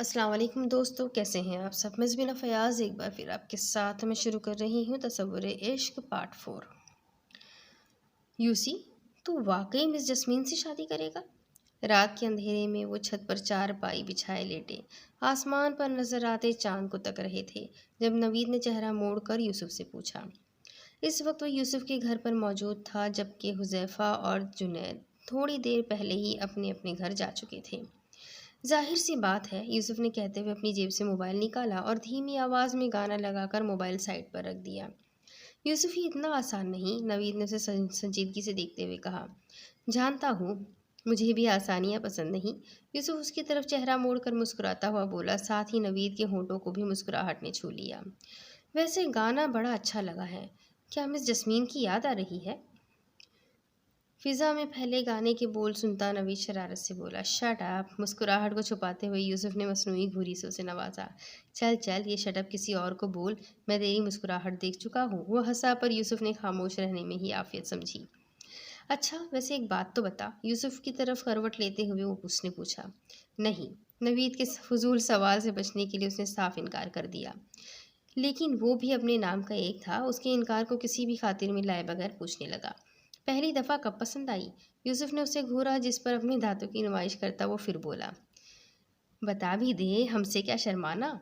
السلام علیکم دوستو، کیسے ہیں آپ سب؟ میں زبینہ فیاض ایک بار پھر آپ کے ساتھ میں شروع کر رہی ہوں تصور عشق پارٹ 4۔ یوسی، تو واقعی مس جسمین سے شادی کرے گا؟ رات کے اندھیرے میں وہ چھت پر چار پائی بچھائے لیٹے آسمان پر نظر آتے چاند کو تک رہے تھے جب نوید نے چہرہ موڑ کر یوسف سے پوچھا۔ اس وقت وہ یوسف کے گھر پر موجود تھا جبکہ حذیفہ اور جنید تھوڑی دیر پہلے ہی اپنے اپنے گھر جا چکے تھے۔ ظاہر سی بات ہے، یوسف نے کہتے ہوئے اپنی جیب سے موبائل نکالا اور دھیمی آواز میں گانا لگا کر موبائل سائڈ پر رکھ دیا۔ یوسف، یہ اتنا آسان نہیں، نوید نے اسے سنجیدگی سے دیکھتے ہوئے کہا۔ جانتا ہوں، مجھے بھی آسانیاں پسند نہیں، یوسف اس کی طرف چہرہ موڑ کر مسکراتا ہوا بولا، ساتھ ہی نوید کے ہونٹوں کو بھی مسکراہٹ نے چھو لیا۔ ویسے گانا بڑا اچھا لگا ہے، کیا مس جسمین کی یاد آ رہی ہے؟ فضا میں پھیلے گانے کے بول سنتا نوید شرارت سے بولا۔ Shut up! مسکراہٹ کو چھپاتے ہوئے یوسف نے مصنوعی گھوری سے اسے نوازا۔ چل چل، یہ شٹ اپ کسی اور کو بول، میں تیری مسکراہٹ دیکھ چکا ہوں۔ وہ ہنسا پر یوسف نے خاموش رہنے میں ہی عافیت سمجھی۔ اچھا، ویسے ایک بات تو بتا، یوسف کی طرف کروٹ لیتے ہوئے اس نے پوچھا۔ نہیں، نوید کے فضول سوال سے بچنے کے لیے اس نے صاف انکار کر دیا۔ لیکن وہ بھی اپنے نام کا ایک تھا، اس کے انکار کو کسی بھی خاطر میں لائے بغیر پوچھنے لگا۔ پہلی دفعہ کب پسند آئی؟ یوسف نے اسے گھورا، جس پر اپنے دانتوں کی نمائش کرتا وہ پھر بولا۔ بتا بھی دے، ہم سے کیا شرمانا؟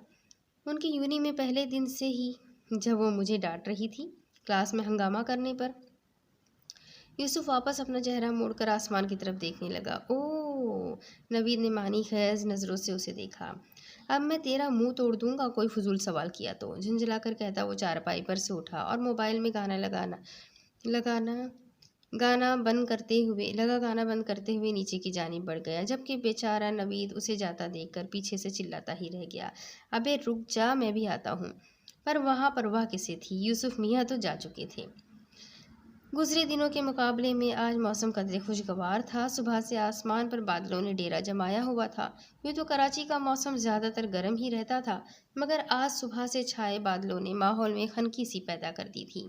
ان کی یونی میں پہلے دن سے ہی، جب وہ مجھے ڈانٹ رہی تھی کلاس میں ہنگامہ کرنے پر۔ یوسف واپس اپنا چہرہ موڑ کر آسمان کی طرف دیکھنے لگا۔ اوہ! نوید نے معنی خیز نظروں سے اسے دیکھا۔ اب میں تیرا منہ توڑ دوں گا کوئی فضول سوال کیا تو، جھنجھلا کر کہتا وہ چارپائی پر سے اٹھا اور موبائل میں گانا بند کرتے ہوئے نیچے کی جانب بڑھ گیا، جبکہ بیچارہ نوید اسے جاتا دیکھ کر پیچھے سے چلاتا ہی رہ گیا۔ ابے رک جا، میں بھی آتا ہوں۔ پر وہاں پرواہ کسے تھی، یوسف میاں تو جا چکے تھے۔ گزرے دنوں کے مقابلے میں آج موسم قدرے خوشگوار تھا۔ صبح سے آسمان پر بادلوں نے ڈیرا جمایا ہوا تھا۔ یوں تو کراچی کا موسم زیادہ تر گرم ہی رہتا تھا، مگر آج صبح سے چھائے بادلوں نے ماحول میں خنکی سی پیدا کر دی تھی۔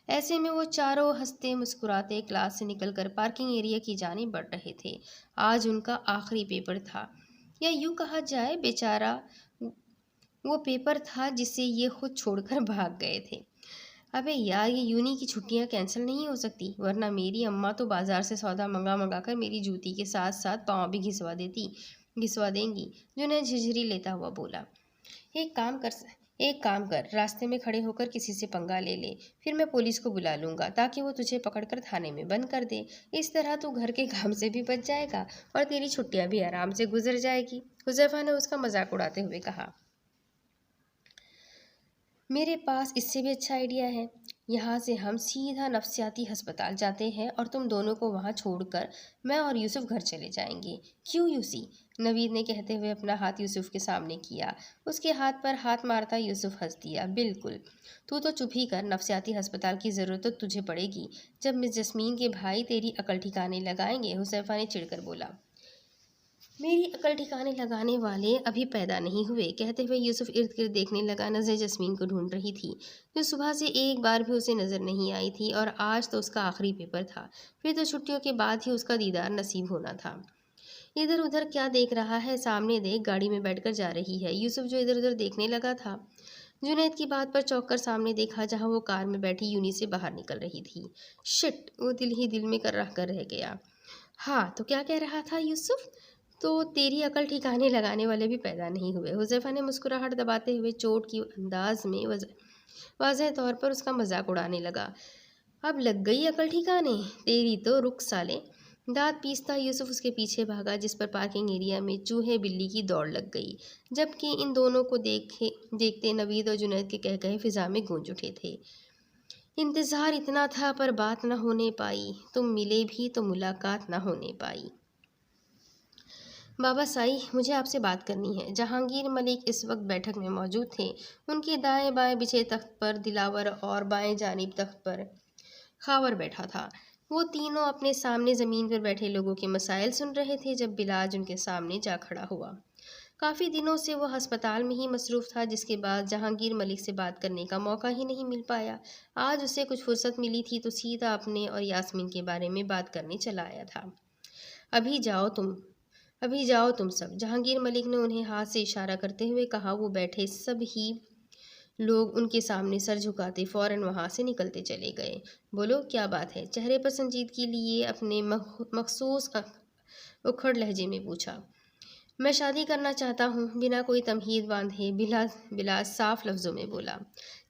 ایسے میں وہ چاروں ہنستے مسکراتے کلاس سے نکل کر پارکنگ ایریا کی جانب بڑھ رہے تھے۔ آج ان کا آخری پیپر تھا، یا یوں کہا جائے بیچارہ وہ پیپر تھا جسے یہ خود چھوڑ کر بھاگ گئے تھے۔ ابے یار، یہ یونی کی چھٹیاں کینسل نہیں ہو سکتی، ورنہ میری اماں تو بازار سے سودا منگا کر میری جوتی کے ساتھ ساتھ پاؤں بھی گھسوا دیں گی۔ جنید جھجھری لیتا ہوا بولا۔ ایک کام کر، راستے میں کھڑے ہو کر کسی سے پنگا لے لے، پھر میں پولیس کو بلا لوں گا تاکہ وہ تجھے پکڑ کر تھانے میں بند کر دے۔ اس طرح تو گھر کے کام سے بھی بچ جائے گا اور تیری چھٹیاں بھی آرام سے گزر جائے گی، حذیفہ نے اس کا مذاق اڑاتے ہوئے کہا۔ میرے پاس اس سے بھی اچھا آئیڈیا ہے، یہاں سے ہم سیدھا نفسیاتی ہسپتال جاتے ہیں اور تم دونوں کو وہاں چھوڑ کر میں اور یوسف گھر چلے جائیں گے۔ کیوں یوسی؟ نوید نے کہتے ہوئے اپنا ہاتھ یوسف کے سامنے کیا۔ اس کے ہاتھ پر ہاتھ مارتا یوسف ہنس دیا۔ بالکل، تو چپ ہی کر، نفسیاتی ہسپتال کی ضرورت تو تجھے پڑے گی جب مس جسمین کے بھائی تیری عقل ٹھکانے لگائیں گے، حذیفہ نے چڑھ کر بولا۔ میری عقل ٹھکانے لگانے والے ابھی پیدا نہیں ہوئے، کہتے ہوئے یوسف ارد گرد دیکھنے لگا۔ نظر جسمین کو ڈھونڈ رہی تھی، جو صبح سے ایک بار بھی اسے نظر نہیں آئی تھی، اور آج تو اس کا آخری پیپر تھا، پھر تو چھٹیوں کے بعد ہی اس کا دیدار نصیب ہونا تھا۔ ادھر ادھر کیا دیکھ رہا ہے؟ سامنے دیکھ، گاڑی میں بیٹھ کر جا رہی ہے۔ یوسف جو ادھر ادھر دیکھنے لگا تھا، جنید کی بات پر چونک کر سامنے دیکھا جہاں وہ کار میں بیٹھی یونی سے باہر نکل رہی تھی۔ شٹ! وہ دل ہی دل میں کر رہ گیا۔ ہاں تو کیا کہہ رہا تھا یوسف؟ تو تیری عقل ٹھکانے لگانے والے بھی پیدا نہیں ہوئے، حذیفہ نے مسکراہٹ دباتے ہوئے چوٹ کی انداز میں واضح طور پر اس کا مذاق اڑانے لگا۔ اب لگ گئی عقل ٹھکانے تیری تو، رک سالے! دانت پیستا یوسف اس کے پیچھے بھاگا، جس پر پارکنگ ایریا میں چوہے بلی کی دوڑ لگ گئی، جبکہ ان دونوں کو دیکھتے نوید اور جنید کے قہقہے فضا میں گونج اٹھے تھے۔ انتظار اتنا تھا پر بات نہ ہونے پائی، تم ملے بھی تو ملاقات نہ ہونے پائی۔ بابا سائی، مجھے آپ سے بات کرنی ہے۔ جہانگیر ملک اس وقت بیٹھک میں موجود تھے۔ ان کے دائیں بائیں بچھے تخت پر دلاور اور بائیں جانب تخت پر خاور بیٹھا تھا۔ وہ تینوں اپنے سامنے زمین پر بیٹھے لوگوں کے مسائل سن رہے تھے جب بلاج ان کے سامنے جا کھڑا ہوا۔ کافی دنوں سے وہ ہسپتال میں ہی مصروف تھا، جس کے بعد جہانگیر ملک سے بات کرنے کا موقع ہی نہیں مل پایا۔ آج اسے کچھ فرصت ملی تھی تو سیدھا اپنے اور یاسمین کے بارے میں بات کرنے چلا آیا تھا۔ ابھی جاؤ تم، ابھی جاؤ تم سب، جہانگیر ملک نے انہیں ہاتھ سے اشارہ کرتے ہوئے کہا۔ وہ بیٹھے سب ہی لوگ ان کے سامنے سر جھکاتے فوراً وہاں سے نکلتے چلے گئے۔ بولو کیا بات ہے؟ چہرے پر سنجیدگی لیے اپنے مخصوص اکھڑ لہجے میں پوچھا۔ میں شادی کرنا چاہتا ہوں، بنا کوئی تمہید باندھے بلا صاف لفظوں میں بولا،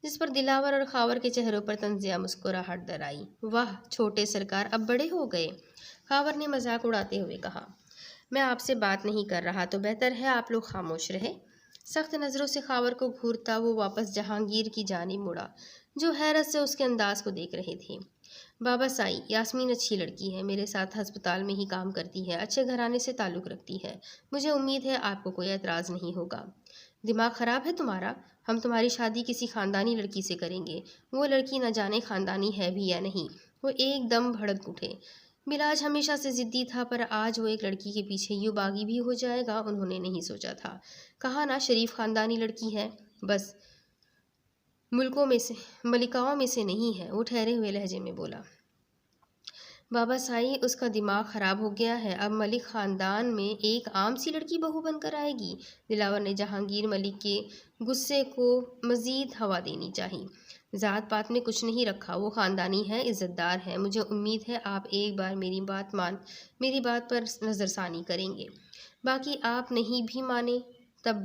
جس پر دلاور اور خاور کے چہروں پر طنزیہ مسکراہٹ در آئی۔ واہ چھوٹے سرکار اب بڑے ہو گئے، خاور نے مذاق اڑاتے ہوئے کہا۔ میں آپ سے بات نہیں کر رہا تو بہتر ہے آپ لوگ خاموش رہے۔ سخت نظروں سے خاور کو گھورتا وہ واپس جہانگیر کی جانب مڑا، جو حیرت سے اس کے انداز کو دیکھ رہے تھے۔ بابا سائی، یاسمین اچھی لڑکی ہے، میرے ساتھ ہسپتال میں ہی کام کرتی ہے، اچھے گھرانے سے تعلق رکھتی ہے، مجھے امید ہے آپ کو کوئی اعتراض نہیں ہوگا۔ دماغ خراب ہے تمہارا؟ ہم تمہاری شادی کسی خاندانی لڑکی سے کریں گے، وہ لڑکی نہ جانے خاندانی ہے بھی یا نہیں۔ وہ ایک دم بھڑک اٹھے۔ بلاج ہمیشہ سے ضدی تھا، پر آج وہ ایک لڑکی کے پیچھے یوں باغی بھی ہو جائے گا انہوں نے نہیں سوچا تھا۔ کہا نا شریف خاندانی لڑکی ہے، بس ملکاؤں میں سے نہیں ہے، وہ ٹھہرے ہوئے لہجے میں بولا۔ بابا سائی، اس کا دماغ خراب ہو گیا ہے، اب ملک خاندان میں ایک عام سی لڑکی بہو بن کر آئے گی۔ دلاور نے جہانگیر ملک کے غصے کو مزید ہوا دینی چاہی۔ ذات پات میں کچھ نہیں رکھا، وہ خاندانی ہے، عزت دار ہے، مجھے امید ہے آپ ایک بار میری بات پر نظر ثانی کریں گے۔ باقی آپ نہیں بھی مانے تب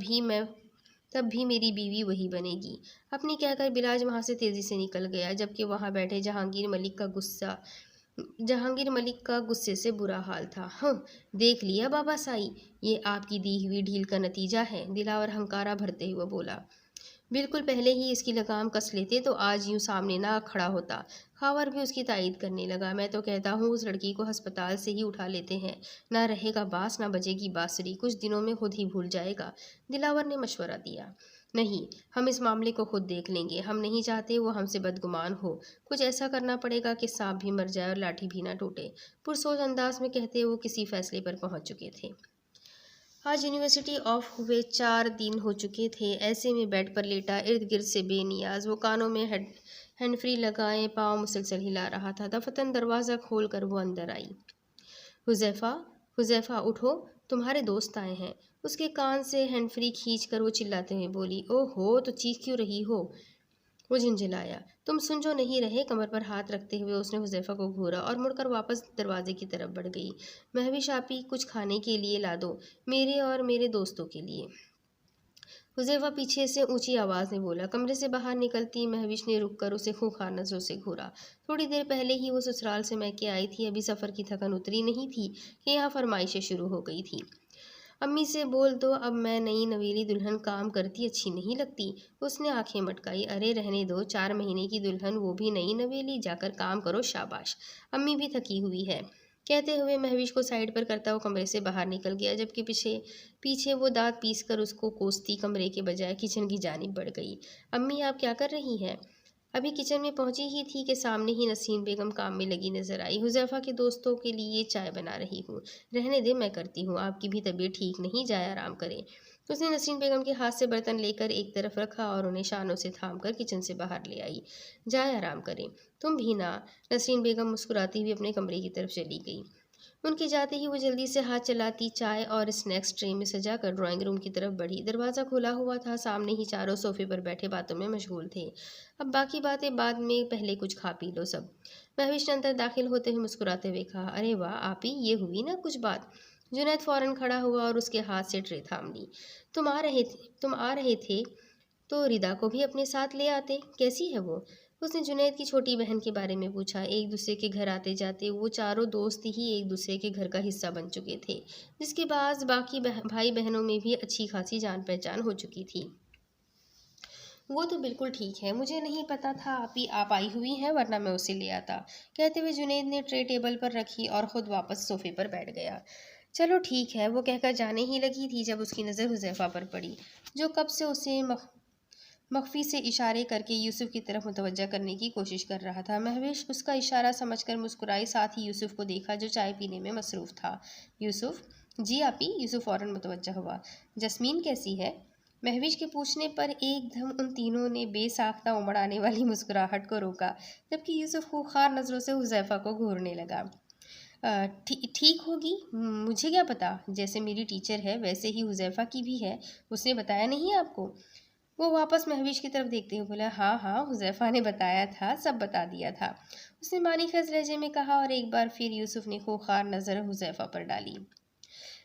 بھی میری بیوی وہی بنے گی۔ اپنی کہہ کر بلاج وہاں سے تیزی سے نکل گیا، جبکہ وہاں بیٹھے جہانگیر ملک کا غصے سے برا حال تھا۔ دیکھ لیا بابا سائی، یہ آپ کی دی ہوئی ڈھیل کا نتیجہ ہے، دلاور ہنکارا بھرتے ہوئے بولا۔ بالکل پہلے ہی اس کی لگام کس لیتے تو آج یوں سامنے نہ کھڑا ہوتا۔ خاور بھی اس کی تائید کرنے لگا۔ میں تو کہتا ہوں اس لڑکی کو ہسپتال سے ہی اٹھا لیتے ہیں، نہ رہے گا باس، نہ بجے گی بانسری، کچھ دنوں میں خود ہی بھول جائے گا۔ دلاور نے مشورہ دیا۔ نہیں، ہم اس معاملے کو خود دیکھ لیں گے، ہم نہیں چاہتے وہ ہم سے بدگمان ہو، کچھ ایسا کرنا پڑے گا کہ سانپ بھی مر جائے اور لاٹھی بھی نہ ٹوٹے، پرسوچ انداز میں کہتے وہ کسی فیصلے پر پہنچ چکے تھے۔ آج یونیورسٹی آف ہوئے 4 دن ہو چکے تھے، ایسے میں بیڈ پر لیٹا ارد گرد سے بے نیاز، وہ کانوں میں ہینڈ فری لگائے پاؤں مسلسل ہلا رہا تھا۔ دفتن دروازہ کھول کر وہ اندر آئی۔ حذیفہ اٹھو، تمہارے دوست آئے ہیں۔ اس کے کان سے ہینڈ فری کھینچ کر وہ چلاتے ہوئے بولی۔ او ہو، تو چیخ کیوں رہی ہو؟ وہ جھنجھلایا۔ تم سن جو نہیں رہے؟ کمر پر ہاتھ رکھتے ہوئے اس نے حذیفہ کو گھورا اور مڑ کر واپس دروازے کی طرف بڑھ گئی۔ مہوش آپی، کچھ کھانے کے لیے لا دو، میرے اور میرے دوستوں کے لیے۔ حذیفہ پیچھے سے اونچی آواز میں بولا۔ کمرے سے باہر نکلتی مہوش نے رک کر اسے خونخوار نظروں سے گھورا۔ تھوڑی دیر پہلے ہی وہ سسرال سے میکے آئی تھی، ابھی سفر کی تھکن اتری نہیں تھی کہ یہاں فرمائشیں شروع ہو گئی تھی۔ امی سے بول دو اب میں نئی نویلی دلہن کام کرتی اچھی نہیں لگتی۔ اس نے آنکھیں مٹکائی۔ ارے رہنے دو، 4 مہینے کی دلہن، وہ بھی نئی نویلی، جا کر کام کرو، شاباش، امی بھی تھکی ہوئی ہے۔ کہتے ہوئے مہوش کو سائڈ پر کرتا وہ کمرے سے باہر نکل گیا، جبکہ پیچھے وہ دانت پیس کر اس کو کوستی کمرے کے بجائے کچن کی جانب بڑھ گئی۔ امی آپ کیا کر رہی ہیں؟ ابھی کچن میں پہنچی ہی تھی کہ سامنے ہی نسرین بیگم کام میں لگی نظر آئی۔ حذیفہ کے دوستوں کے لیے چائے بنا رہی ہوں۔ رہنے دے، میں کرتی ہوں، آپ کی بھی طبیعت ٹھیک نہیں، جائے آرام کریں۔ اس نے نسرین بیگم کے ہاتھ سے برتن لے کر ایک طرف رکھا اور انہیں شانوں سے تھام کر کچن سے باہر لے آئی۔ جائے آرام کریں، تم بھی نا؟ نسرین بیگم مسکراتی ہوئی اپنے کمرے کی طرف چلی گئی۔ ان کے جاتے ہی وہ جلدی سے ہاتھ چلاتی چائے اور اسنیکس ٹرے میں سجا کر ڈرائنگ روم کی طرف بڑھی۔ دروازہ کھلا ہوا تھا، سامنے ہی چاروں صوفے پر بیٹھے باتوں میں مشغول تھے۔ اب باقی باتیں بعد میں، پہلے کچھ کھا پی لو سب۔ مہوش نے اندر داخل ہوتے ہوئے مسکراتے ہوئے کہا۔ ارے واہ آپی، یہ ہوئی نا کچھ بات؟ جنید فوراً کھڑا ہوا اور اس کے ہاتھ سے ٹرے تھام لی۔ تم آ رہے تھے تو ردا کو بھی اپنے ساتھ لے آتے، کیسی ہے وہ؟ اس نے جنید کی چھوٹی بہن کے بارے میں پوچھا۔ ایک دوسرے کے گھر آتے جاتے وہ چاروں دوست ہی ایک دوسرے کے گھر کا حصہ بن چکے تھے، جس کے بعد باقی بھائی بہنوں میں بھی اچھی خاصی جان پہچان ہو چکی تھی۔ وہ تو بالکل ٹھیک ہے، مجھے نہیں پتا تھا آپ آئی ہوئی ہیں، ورنہ میں اسے لے آتا، کہتے ہوئے جنید نے ٹرے ٹیبل پر رکھی اور خود واپس صوفے پر بیٹھ گیا۔ چلو ٹھیک ہے، وہ کہہ کر جانے ہی لگی تھی جب اس کی نظر حذیفہ پر پڑی، جو کب سے اسے مخفی سے اشارے کر کے یوسف کی طرف متوجہ کرنے کی کوشش کر رہا تھا۔ مہوش اس کا اشارہ سمجھ کر مسکرائی، ساتھ ہی یوسف کو دیکھا جو چائے پینے میں مصروف تھا۔ یوسف؟ جی آپی، یوسف فوراً متوجہ ہوا۔ جسمین کیسی ہے؟ مہوش کے پوچھنے پر ایک دم ان تینوں نے بے ساختہ امڑ آنے والی مسکراہٹ کو روکا، جبکہ یوسف خوخار نظروں سے حذیفہ کو گھورنے لگا۔ ٹھیک ہوگی، مجھے کیا پتا، جیسے میری ٹیچر ہے ویسے ہی حذیفہ کی بھی ہے، اس نے بتایا نہیں آپ کو؟ وہ واپس مہوش کی طرف دیکھتے ہوئے بولا، ہاں ہاں حذیفہ نے بتایا تھا، سب بتا دیا تھا، اس نے مانی خیز لہجے میں کہا، اور ایک بار پھر یوسف نے خوخار نظر حذیفہ پر ڈالی۔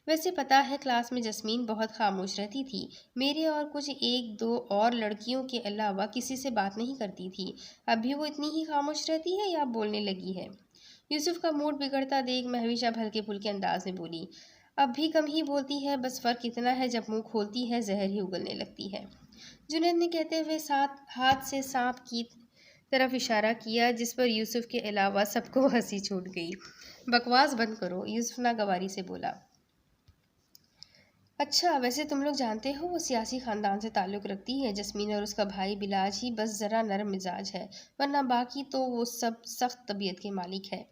ویسے پتا ہے کلاس میں جسمین بہت خاموش رہتی تھی، میرے اور کچھ ایک دو اور لڑکیوں کے علاوہ کسی سے بات نہیں کرتی تھی، اب بھی وہ اتنی ہی خاموش رہتی ہے یا بولنے لگی ہے؟ یوسف کا موڈ بگڑتا دیکھ مہوش اب ہلکے پھلکے انداز میں بولی، اب بھی کم ہی بولتی ہے، بس فرق اتنا ہے جب منہ کھولتی ہے زہر ہی اگلنے لگتی ہے۔ جنید نے کہتے ہوئے ہاتھ سے سانپ کی طرف اشارہ کیا، جس پر یوسف کے علاوہ سب کو ہنسی چھوٹ گئی۔ بکواس بند کرو، یوسف ناگواری سے بولا۔ اچھا، ویسے تم لوگ جانتے ہو وہ سیاسی خاندان سے تعلق رکھتی ہے، جسمین اور اس کا بھائی بلاج ہی بس ذرا نرم مزاج ہے، ورنہ باقی تو وہ سب سخت طبیعت کے مالک ہے۔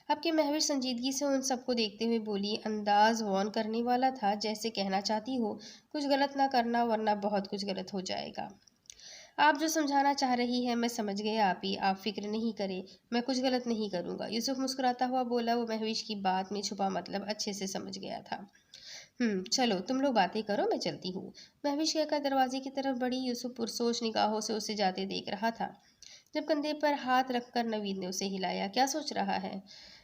اب کے مہوش سنجیدگی سے ان سب کو دیکھتے ہوئے بولی، انداز وارن کرنے والا تھا، جیسے کہنا چاہتی ہو کچھ غلط نہ کرنا ورنہ بہت کچھ غلط ہو جائے گا۔ آپ جو سمجھانا چاہ رہی ہے میں سمجھ گیا آپی، آپ فکر نہیں کریں، میں کچھ غلط نہیں کروں گا، یوسف مسکراتا ہوا بولا، وہ مہوش کی بات میں چھپا مطلب اچھے سے سمجھ گیا تھا۔ چلو تم لوگ باتیں کرو، میں چلتی ہوں۔ مہوش کہہ کر دروازے کی طرف بڑھی، یوسف پرسوچ نگاہوں سے اسے جاتے دیکھ رہا تھا۔ جب کندھے پر ہاتھ رکھ کر نوید نے اسے ہلایا، کیا سوچ رہا ہے؟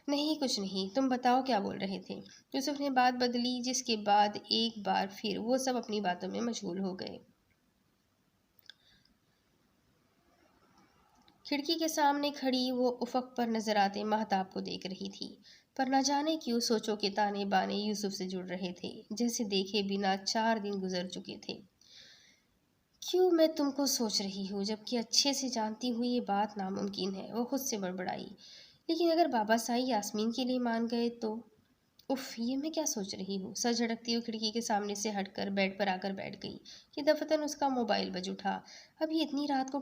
نہیں کچھ نہیں، تم بتاؤ کیا بول رہے تھے؟ یوسف نے بات بدلی، جس کے بعد ایک بار پھر وہ سب اپنی باتوں میں مشغول ہو گئے۔ کھڑکی کے سامنے کھڑی وہ افق پر نظر آتے ماہتاب کو دیکھ رہی تھی، پر نہ جانے کیوں سوچوں کے تانے بانے یوسف سے جڑ رہے تھے، جیسے دیکھے بنا 4 دن گزر چکے تھے۔ کیوں میں تم کو سوچ رہی ہوں، جبکہ اچھے سے جانتی ہوں یہ بات ناممکن ہے، وہ خود سے بڑبڑائی۔ لیکن اگر بابا سائی یاسمین کے لیے مان گئے تو؟ اف، یہ میں کیا سوچ رہی ہوں؟ سر جھٹکتی ہوئی کھڑکی کے سامنے سے ہٹ کر بیڈ پر آ کر بیٹھ گئی کہ دفتن اس کا موبائل بج اٹھا۔ ابھی اتنی رات کو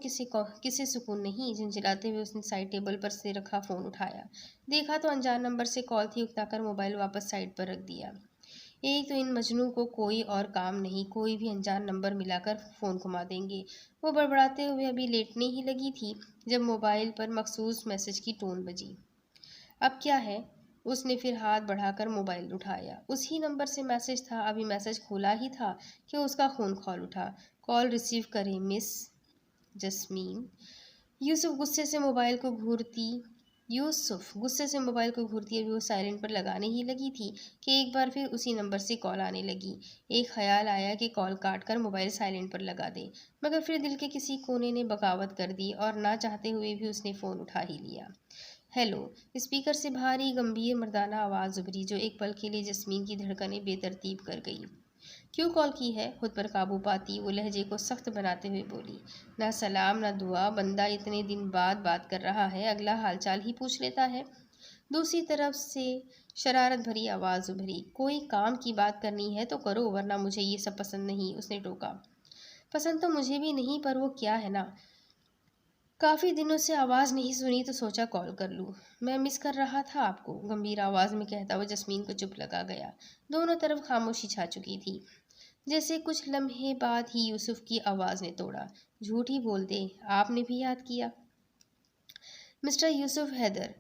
کسے سکون نہیں؟ جھنجھلاتے ہوئے اس نے سائڈ ٹیبل پر سے رکھا فون اٹھایا، دیکھا تو انجان نمبر سے کال تھی، اکتا کر موبائل واپس سائڈ پر رکھ دیا۔ ایک تو ان مجنوں کو کوئی اور کام نہیں، کوئی بھی انجان نمبر ملا کر فون گھما دیں گے۔ وہ بڑبڑاتے ہوئے ابھی لیٹنے ہی لگی تھی جب موبائل پر مخصوص میسج کی ٹون بجی۔ اب کیا ہے؟ اس نے پھر ہاتھ بڑھا کر موبائل اٹھایا، اسی نمبر سے میسج تھا، ابھی میسج کھولا ہی تھا کہ اس کا خون کھول اٹھا۔ کال ریسیو کریں مس جسمین۔ یوسف غصے سے موبائل کو گھورتی ابھی وہ سائلنٹ پر لگانے ہی لگی تھی کہ ایک بار پھر اسی نمبر سے کال آنے لگی۔ ایک خیال آیا کہ کال کاٹ کر موبائل سائلنٹ پر لگا دے، مگر پھر دل کے کسی کونے نے بغاوت کر دی اور نہ چاہتے ہوئے بھی اس نے فون اٹھا ہی لیا۔ ہیلو، اسپیکر سے بھاری گمبھیر مردانہ آواز ابھری، جو ایک پل کے لیے جسمین کی دھڑکنیں بے ترتیب کر گئی۔ کیوں کال کی ہے؟ خود پر قابو پاتی وہ لہجے کو سخت بناتے ہوئے بولی، نہ سلام نہ دعا، بندہ اتنے دن بعد بات کر رہا ہے، اگلا حال چال ہی پوچھ لیتا ہے۔ دوسری طرف سے شرارت بھری آواز ابھری، کوئی کام کی بات کرنی ہے تو کرو، ورنہ مجھے یہ سب پسند نہیں، اس نے ٹوکا۔ پسند تو مجھے بھی نہیں، پر وہ کیا ہے نا، کافی دنوں سے آواز نہیں سنی تو سوچا کال کر لوں۔ میں مس کر رہا تھا آپ کو، گمبھیر آواز میں کہتا ہوا جسمین کو چپ لگا گیا۔ دونوں طرف خاموشی چھا چکی تھی، جیسے کچھ لمحے بعد ہی یوسف کی آواز نے توڑا، جھوٹ ہی بولتے، آپ نے بھی یاد کیا؟ مسٹر یوسف حیدر،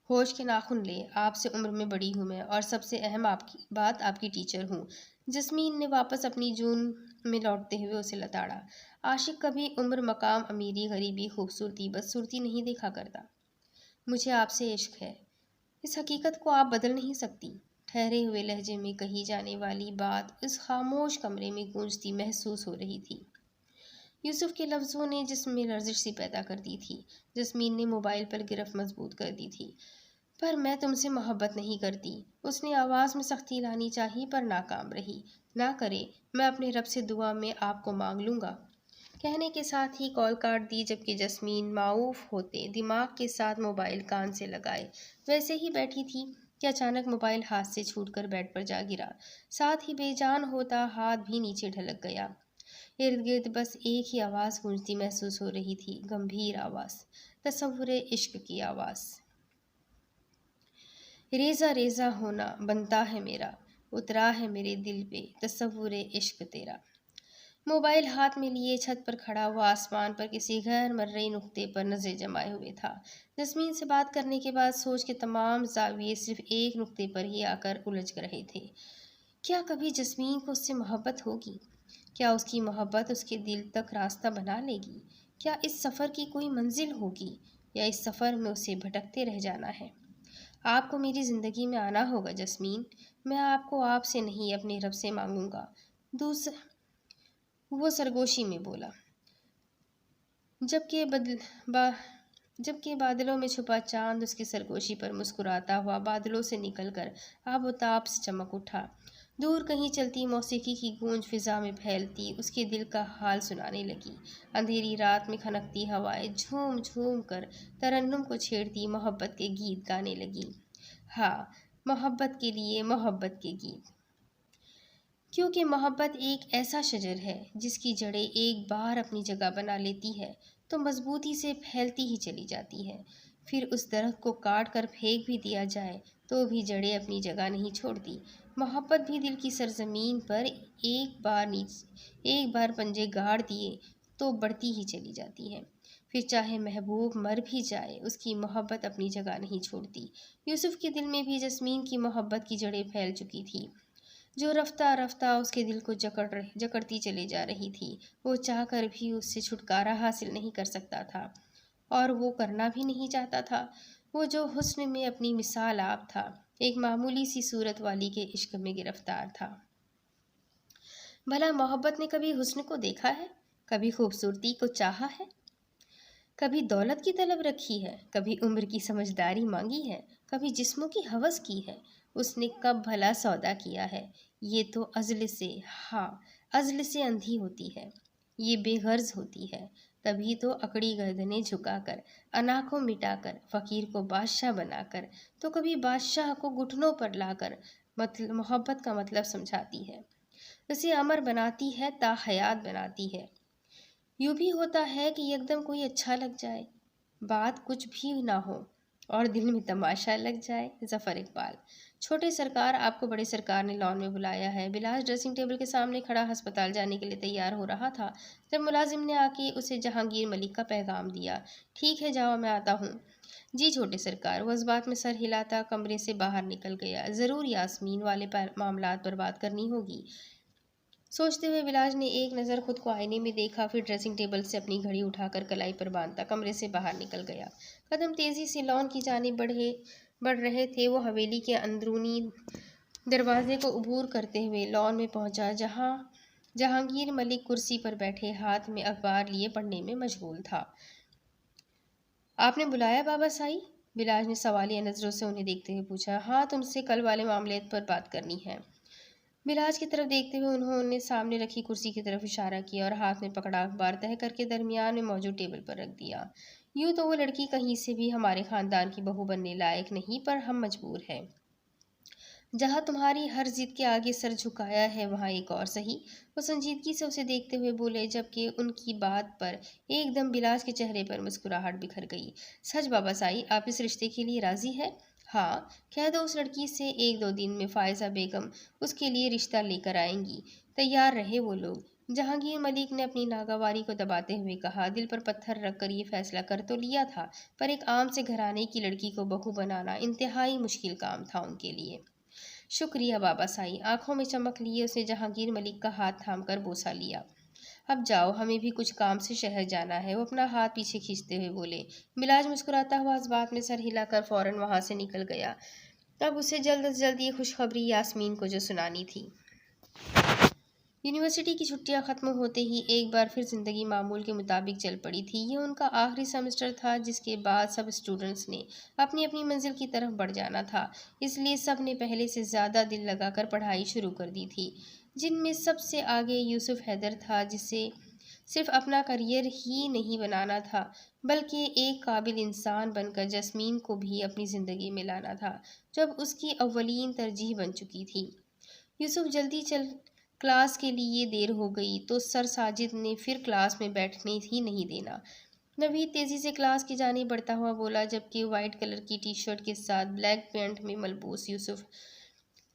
ہوش کے ناخن لے، آپ سے عمر میں بڑی ہوں میں، اور سب سے اہم بات آپ کی ٹیچر ہوں۔ جسمین نے واپس اپنی جون میں لوٹتے ہوئے اسے لتاڑا۔ عاشق کبھی عمر، مقام، امیری، غریبی، خوبصورتی، بدصورتی نہیں دیکھا کرتا۔ مجھے آپ سے عشق ہے، اس حقیقت کو آپ بدل نہیں سکتی۔ ٹھہرے ہوئے لہجے میں کہی جانے والی بات اس خاموش کمرے میں گونجتی محسوس ہو رہی تھی۔ یوسف کے لفظوں نے جسم میں لرزش سی پیدا کر دی تھی۔ جسمین نے موبائل پر گرفت مضبوط کر دی تھی۔ پر میں تم سے محبت نہیں کرتی، اس نے آواز میں سختی لانی چاہی پر ناکام رہی۔ نہ کرے، میں اپنے رب سے دعا میں آپ کو مانگ لوں گا۔ کہنے کے ساتھ ہی کال کاٹ دی، جبکہ جسمین معاوف ہوتے دماغ کے ساتھ موبائل کان سے لگائے ویسے ہی بیٹھی تھی کہ اچانک موبائل ہاتھ سے چھوٹ کر بیڈ پر جا گرا، ساتھ ہی بے جان ہوتا ہاتھ بھی نیچے ڈھلک گیا۔ ارد گرد بس ایک ہی آواز گونجتی محسوس ہو رہی تھی، گمبھیر آواز، تصور عشق کی آواز۔ ریزہ ریزہ ہونا بنتا ہے میرا، اترا ہے میرے دل پہ تصور عشق تیرا۔ موبائل ہاتھ میں لیے چھت پر کھڑا ہوا آسمان پر کسی غیر مرئی نقطے پر نظر جمائے ہوئے تھا۔ جسمین سے بات کرنے کے بعد سوچ کے تمام زاویے صرف ایک نقطے پر ہی آ کر الجھ رہے تھے۔ کیا کبھی جسمین کو اس سے محبت ہوگی؟ کیا اس کی محبت اس کے دل تک راستہ بنا لے گی؟ کیا اس سفر کی کوئی منزل ہوگی یا اس سفر میں اسے بھٹکتے رہ جانا ہے؟ آپ کو میری زندگی میں آنا ہوگا جسمین، میں آپ کو آپ سے نہیں اپنے رب سے مانگوں گا، وہ سرگوشی میں بولا، جبکہ بادلوں میں چھپا چاند اس کی سرگوشی پر مسکراتا ہوا بادلوں سے نکل کر آب و تاب سے چمک اٹھا۔ دور کہیں چلتی موسیقی کی گونج فضا میں پھیلتی اس کے دل کا حال سنانے لگی۔ اندھیری رات میں کھنکتی ہوائیں جھوم جھوم کر ترنم کو چھیڑتی محبت کے گیت گانے لگی۔ ہاں، محبت کے لیے محبت کے گیت، کیونکہ محبت ایک ایسا شجر ہے جس کی جڑیں ایک بار اپنی جگہ بنا لیتی ہے تو مضبوطی سے پھیلتی ہی چلی جاتی ہے۔ پھر اس درخت کو کاٹ کر پھینک بھی دیا جائے تو بھی جڑیں اپنی جگہ نہیں چھوڑتی۔ محبت بھی دل کی سرزمین پر ایک بار پنجے گاڑ دیے تو بڑھتی ہی چلی جاتی ہے۔ پھر چاہے محبوب مر بھی جائے اس کی محبت اپنی جگہ نہیں چھوڑتی۔ یوسف کے دل میں بھی جسمین کی محبت کی جڑیں پھیل چکی تھی جو رفتہ رفتہ اس کے دل کو جکڑتی چلی جا رہی تھی۔ وہ چاہ کر بھی اس سے چھٹکارا حاصل نہیں کر سکتا تھا اور وہ کرنا بھی نہیں چاہتا تھا۔ وہ جو حسن میں اپنی مثال آپ تھا، ایک معمولی سی صورت والی کے عشق میں گرفتار تھا۔ بھلا محبت نے کبھی حسن کو دیکھا ہے؟ کبھی خوبصورتی کو چاہا ہے؟ کبھی دولت کی طلب رکھی ہے؟ کبھی عمر کی سمجھداری مانگی ہے؟ کبھی جسموں کی ہوس کی ہے؟ اس نے کب بھلا سودا کیا ہے؟ یہ تو ازل سے اندھی ہوتی ہے، یہ بے غرض ہوتی ہے، تبھی تو اکڑی گردنیں جھکا کر، انا کو مٹا کر، فقیر کو بادشاہ بنا کر، تو کبھی بادشاہ کو گھٹنوں پر لا کر محبت کا مطلب سمجھاتی ہے، اسے امر بناتی ہے، تا حیات بناتی ہے۔ یوں بھی ہوتا ہے کہ یکدم کوئی اچھا لگ جائے، بات کچھ بھی نہ ہو اور دل میں تماشا لگ جائے۔ ظفر اقبال۔ چھوٹے سرکار، آپ کو بڑے سرکار نے لان میں بلایا ہے۔ بلاس ڈریسنگ ٹیبل کے سامنے کھڑا ہسپتال جانے کے لیے تیار ہو رہا تھا جب ملازم نے آ کے اسے جہانگیر ملک کا پیغام دیا۔ ٹھیک ہے، جاؤ، میں آتا ہوں۔ جی چھوٹے سرکار، وہ اس بات میں سر ہلاتا کمرے سے باہر نکل گیا۔ ضرور یاسمین والے معاملات پر بات کرنی ہوگی، سوچتے ہوئے بلاس نے ایک نظر خود کو آئینے میں دیکھا، پھر ڈریسنگ ٹیبل سے اپنی گھڑی اٹھا کر کلائی پر باندھتا کمرے سے باہر نکل گیا۔ قدم تیزی سے لان کی جانب بڑھ رہے تھے۔ وہ حویلی کے اندرونی دروازے کو عبور کرتے ہوئے لان میں پہنچا جہاں جہانگیر ملک کرسی پر بیٹھے ہاتھ میں اخبار لیے پڑھنے میں مشغول تھا۔ آپ نے بلایا بابا سائی؟ بلاس نے سوالیہ نظروں سے انہیں دیکھتے ہوئے پوچھا۔ ہاں، تم سے کل والے معاملے پر بات کرنی ہے۔ بلاس کی طرف دیکھتے ہوئے انہوں نے سامنے رکھی کرسی کی طرف اشارہ کیا اور ہاتھ میں پکڑا اخبار تہہ کر کے درمیان میں موجود ٹیبل پر رکھ دیا۔ یوں تو وہ لڑکی کہیں سے بھی ہمارے خاندان کی بہو بننے لائق نہیں، پر ہم مجبور ہیں۔ جہاں تمہاری ہر ضد کے آگے سر جھکایا ہے وہاں ایک اور سہی۔ وہ سنجیدگی سے اسے دیکھتے ہوئے بولے، جبکہ ان کی بات پر ایک دم بلاس کے چہرے پر مسکراہٹ بکھر گئی۔ سچ بابا سائی، آپ اس رشتے کے لیے راضی ہے؟ ہاں، کہہ دو اس لڑکی سے 1-2 دن میں فائزہ بیگم اس کے لیے رشتہ لے کر آئیں گی، تیار رہے وہ لوگ۔ جہانگیر ملک نے اپنی ناگواری کو دباتے ہوئے کہا، دل پر پتھر رکھ کر یہ فیصلہ کر تو لیا تھا، پر ایک عام سے گھرانے کی لڑکی کو بہو بنانا انتہائی مشکل کام تھا ان کے لیے۔ شکریہ بابا سائی، آنکھوں میں چمک لیے اس نے جہانگیر ملک کا ہاتھ تھام کر بوسہ لیا۔ اب جاؤ، ہمیں بھی کچھ کام سے شہر جانا ہے، وہ اپنا ہاتھ پیچھے کھینچتے ہوئے بولے۔ بلاس مسکراتا ہوا اس بات میں سر ہلا کر فوراً وہاں سے نکل گیا۔ اب اسے جلد از جلد یہ خوشخبری یاسمین کو جو سنانی تھی۔ یونیورسٹی کی چھٹیاں ختم ہوتے ہی ایک بار پھر زندگی معمول کے مطابق چل پڑی تھی۔ یہ ان کا آخری سیمسٹر تھا جس کے بعد سب اسٹوڈنٹس نے اپنی اپنی منزل کی طرف بڑھ جانا تھا، اس لیے سب نے پہلے سے زیادہ دل لگا کر پڑھائی شروع کر دی تھی۔ جن میں سب سے آگے یوسف حیدر تھا، جسے صرف اپنا کیریئر ہی نہیں بنانا تھا بلکہ ایک قابل انسان بن کر جسمین کو بھی اپنی زندگی میں لانا تھا، جو اب اس کی اولین ترجیح بن چکی تھی۔ یوسف جلدی چل کلاس کے لیے دیر ہو گئی تو سر ساجد نے پھر کلاس میں بیٹھنے ہی نہیں دینا۔ نوید تیزی سے کلاس کی جانب بڑھتا ہوا بولا، جبکہ وائٹ کلر کی ٹی شرٹ کے ساتھ بلیک پینٹ میں ملبوس یوسف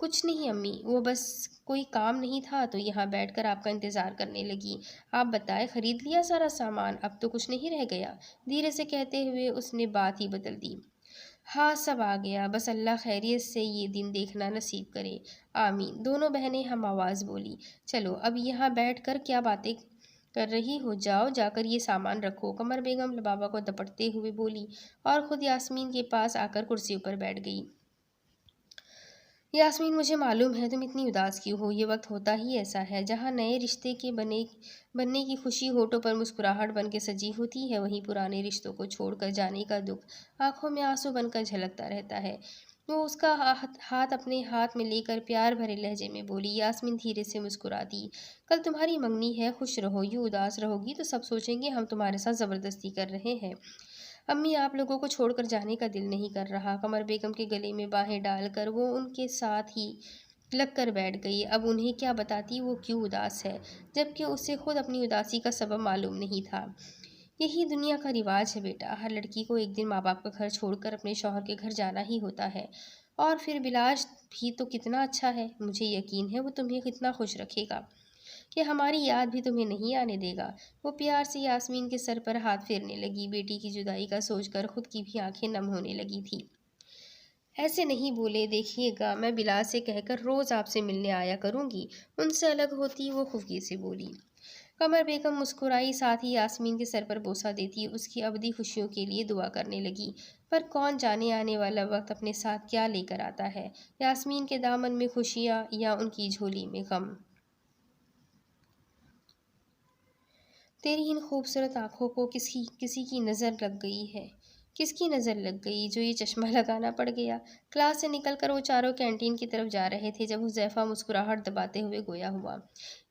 کچھ نہیں امی، وہ بس کوئی کام نہیں تھا تو یہاں بیٹھ کر آپ کا انتظار کرنے لگی۔ آپ بتائے، خرید لیا سارا سامان؟ اب تو کچھ نہیں رہ گیا؟ دھیرے سے کہتے ہوئے اس نے بات ہی بدل دی۔ ہاں، سب آ گیا، بس اللہ خیریت سے یہ دن دیکھنا نصیب کرے۔ آمین، دونوں بہنیں ہم آواز بولی۔ چلو اب یہاں بیٹھ کر کیا باتیں کر رہی ہو، جاؤ جا کر یہ سامان رکھو، قمر بیگم لبابہ کو دپٹتے ہوئے بولی اور خود یاسمین کے پاس آ کر کرسی پر بیٹھ گئی۔ یاسمین، مجھے معلوم ہے تم اتنی اداس کیوں ہو، یہ وقت ہوتا ہی ایسا ہے، جہاں نئے رشتے کے بننے کی خوشی ہونٹوں پر مسکراہٹ بن کے سجی ہوتی ہے، وہیں پرانے رشتوں کو چھوڑ کر جانے کا دکھ آنکھوں میں آنسو بن کر جھلکتا رہتا ہے۔ وہ اس کا ہاتھ اپنے ہاتھ میں لے کر پیار بھرے لہجے میں بولی۔ یاسمین دھیرے سے مسکرا دی۔ کل تمہاری منگنی ہے، خوش رہو، یوں اداس رہو گی تو سب سوچیں گے ہم تمہارے ساتھ زبردستی کر رہے ہیں۔ امی، آپ لوگوں کو چھوڑ کر جانے کا دل نہیں کر رہا۔ قمر بیگم کے گلے میں باہیں ڈال کر وہ ان کے ساتھ ہی لگ کر بیٹھ گئی۔ اب انہیں کیا بتاتی وہ کیوں اداس ہے، جبکہ اسے خود اپنی اداسی کا سبب معلوم نہیں تھا۔ یہی دنیا کا رواج ہے بیٹا، ہر لڑکی کو ایک دن ماں باپ کا گھر چھوڑ کر اپنے شوہر کے گھر جانا ہی ہوتا ہے، اور پھر بلاج بھی تو کتنا اچھا ہے، مجھے یقین ہے وہ تمہیں کتنا خوش رکھے گا کہ ہماری یاد بھی تمہیں نہیں آنے دے گا۔ وہ پیار سے یاسمین کے سر پر ہاتھ پھیرنے لگی۔ بیٹی کی جدائی کا سوچ کر خود کی بھی آنکھیں نم ہونے لگی تھی۔ ایسے نہیں بولے، دیکھیے گا میں بلال سے کہہ کر روز آپ سے ملنے آیا کروں گی، ان سے الگ ہوتی وہ خفگی سے بولی۔ قمر بیگم مسکرائی، ساتھ ہی یاسمین کے سر پر بوسہ دیتی اس کی ابدی خوشیوں کے لیے دعا کرنے لگی۔ پر کون جانے آنے والا وقت اپنے ساتھ کیا لے کر آتا ہے، یاسمین کے دامن میں خوشیاں یا ان کی جھولی میں غم۔ تیری ان خوبصورت آنکھوں کو کسی کی نظر لگ گئی ہے۔ کس کی نظر لگ گئی جو یہ چشمہ لگانا پڑ گیا؟ کلاس سے نکل کر وہ چاروں کینٹین کی طرف جا رہے تھے جب حذیفہ مسکراہٹ دباتے ہوئے گویا ہوا۔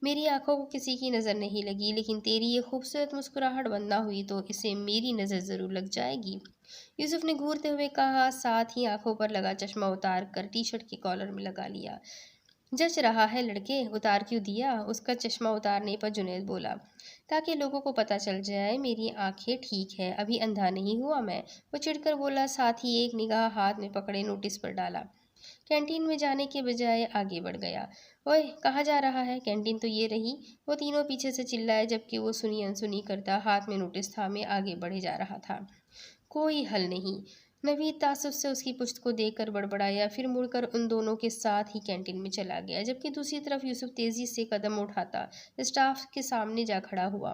میری آنکھوں کو کسی کی نظر نہیں لگی، لیکن تیری یہ خوبصورت مسکراہٹ بند نہ ہوئی تو اسے میری نظر ضرور لگ جائے گی، یوسف نے گھورتے ہوئے کہا، ساتھ ہی آنکھوں پر لگا چشمہ اتار کر ٹی شرٹ کے کالر میں لگا لیا۔ جچ رہا ہے لڑکے، اتار کیوں دیا؟ اس کا چشمہ اتارنے پر جنید بولا۔ تاکہ لوگوں کو پتہ چل جائے میری آنکھیں ٹھیک ہے، ابھی اندھا نہیں ہوا میں، وہ چڑھ کر بولا، ساتھ ہی ایک نگاہ ہاتھ میں پکڑے نوٹس پر ڈالا۔ کینٹین میں جانے کے بجائے آگے بڑھ گیا۔ اوئے، کہاں جا رہا ہے؟ کینٹین تو یہ رہی، وہ تینوں پیچھے سے چلائے جبکہ وہ سنی انسنی کرتا ہاتھ میں نوٹس تھامے آگے بڑھے جا رہا تھا۔ کوئی حل نہیں، نوید تعصب سے اس کی پشت کو دیکھ کر بڑبڑایا، پھر مڑ کر ان دونوں کے ساتھ ہی کینٹین میں چلا گیا، جبکہ دوسری طرف یوسف تیزی سے قدم اٹھاتا اسٹاف کے سامنے جا کھڑا ہوا۔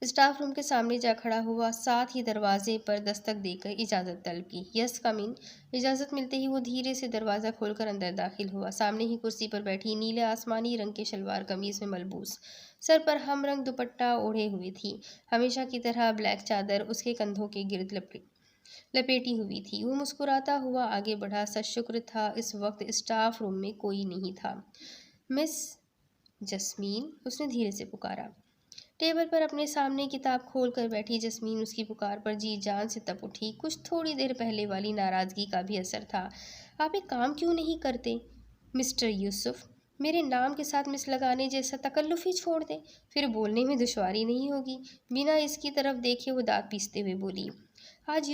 اسٹاف روم کے سامنے جا کھڑا ہوا، ساتھ ہی دروازے پر دستک دے کر اجازت طلب کی۔ یس، کم ان۔ اجازت ملتے ہی وہ دھیرے سے دروازہ کھول کر اندر داخل ہوا۔ سامنے ہی کرسی پر بیٹھی نیلے آسمانی رنگ کے شلوار قمیض میں ملبوس، سر پر ہم رنگ دوپٹہ اوڑھے ہوئی تھی، ہمیشہ کی طرح بلیک چادر اس کے کندھوں کے گرد لپیٹی ہوئی تھی۔ وہ مسکراتا ہوا آگے بڑھا، سچ شکر تھا اس وقت اسٹاف روم میں کوئی نہیں تھا۔ مس جسمین، اس نے دھیرے سے پکارا۔ ٹیبل پر اپنے سامنے کتاب کھول کر بیٹھی جسمین اس کی پکار پر جی جان سے تپ اٹھی۔ کچھ تھوڑی دیر پہلے والی ناراضگی کا بھی اثر تھا۔ آپ ایک کام کیوں نہیں کرتے مسٹر یوسف؟ میرے نام کے ساتھ مس لگانے جیسا تکلف ہی چھوڑ دیں، پھر بولنے میں دشواری نہیں ہوگی۔ بنا اس کی طرف دیکھے وہ دانت پیستے ہوئے بولی۔ آج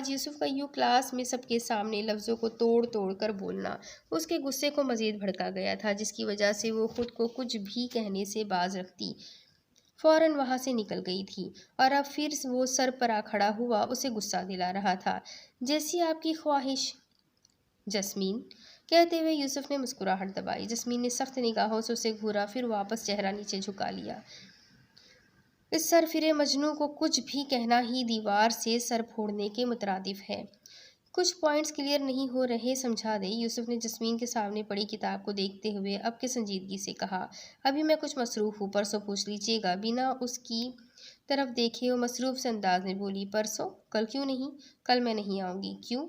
یوسف کا یوں کلاس میں سب کے سامنے لفظوں کو توڑ توڑ کر بولنا اس کے غصے کو مزید بھڑکا گیا تھا، جس کی وجہ سے وہ خود کو کچھ بھی کہنے سے باز رکھتی فوراً وہاں سے نکل گئی تھی، اور اب پھر وہ سر پر آ کھڑا ہوا اسے غصہ دلا رہا تھا۔ جیسی آپ کی خواہش جسمین، کہتے ہوئے یوسف نے مسکراہٹ دبائی۔ جسمین نے سخت نگاہوں سے اسے گھورا، پھر واپس چہرہ نیچے جھکا لیا۔ اس سرفرے مجنوں کو کچھ بھی کہنا ہی دیوار سے سر پھوڑنے کے مترادف ہے۔ کچھ پوائنٹس کلیئر نہیں ہو رہے، سمجھا دیں، یوسف نے جسمین کے سامنے پڑی کتاب کو دیکھتے ہوئے اب کے سنجیدگی سے کہا۔ ابھی میں کچھ مصروف ہوں، پرسوں پوچھ لیجیے گا۔ بنا اس کی طرف دیکھے وہ مصروف سے انداز میں بولی۔ پرسوں؟ کل کیوں نہیں؟ کل میں نہیں آؤں گی۔ کیوں؟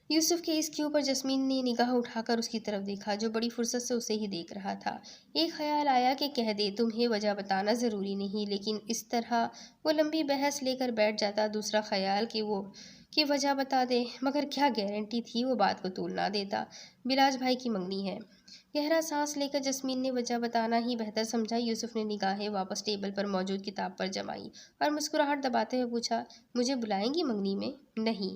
یوسف کے اس کیوں پر جسمین نے نگاہ اٹھا کر اس کی طرف دیکھا، جو بڑی فرصت سے اسے ہی دیکھ رہا تھا۔ ایک خیال آیا کہ کہہ دے، تمہیں وجہ بتانا ضروری نہیں، لیکن اس طرح وہ لمبی بحث لے کر بیٹھ جاتا۔ دوسرا خیال کہ وجہ بتا دے، مگر کیا گارنٹی تھی وہ بات کو طول نہ دیتا۔ بلاج بھائی کی منگنی ہے۔ گہرا سانس لے کر جسمین نے وجہ بتانا ہی بہتر سمجھا۔ یوسف نے نگاہیں واپس ٹیبل پر موجود کتاب پر جمائی اور مسکراہٹ دباتے ہوئے پوچھا، مجھے بلائیں گی منگنی میں؟ نہیں،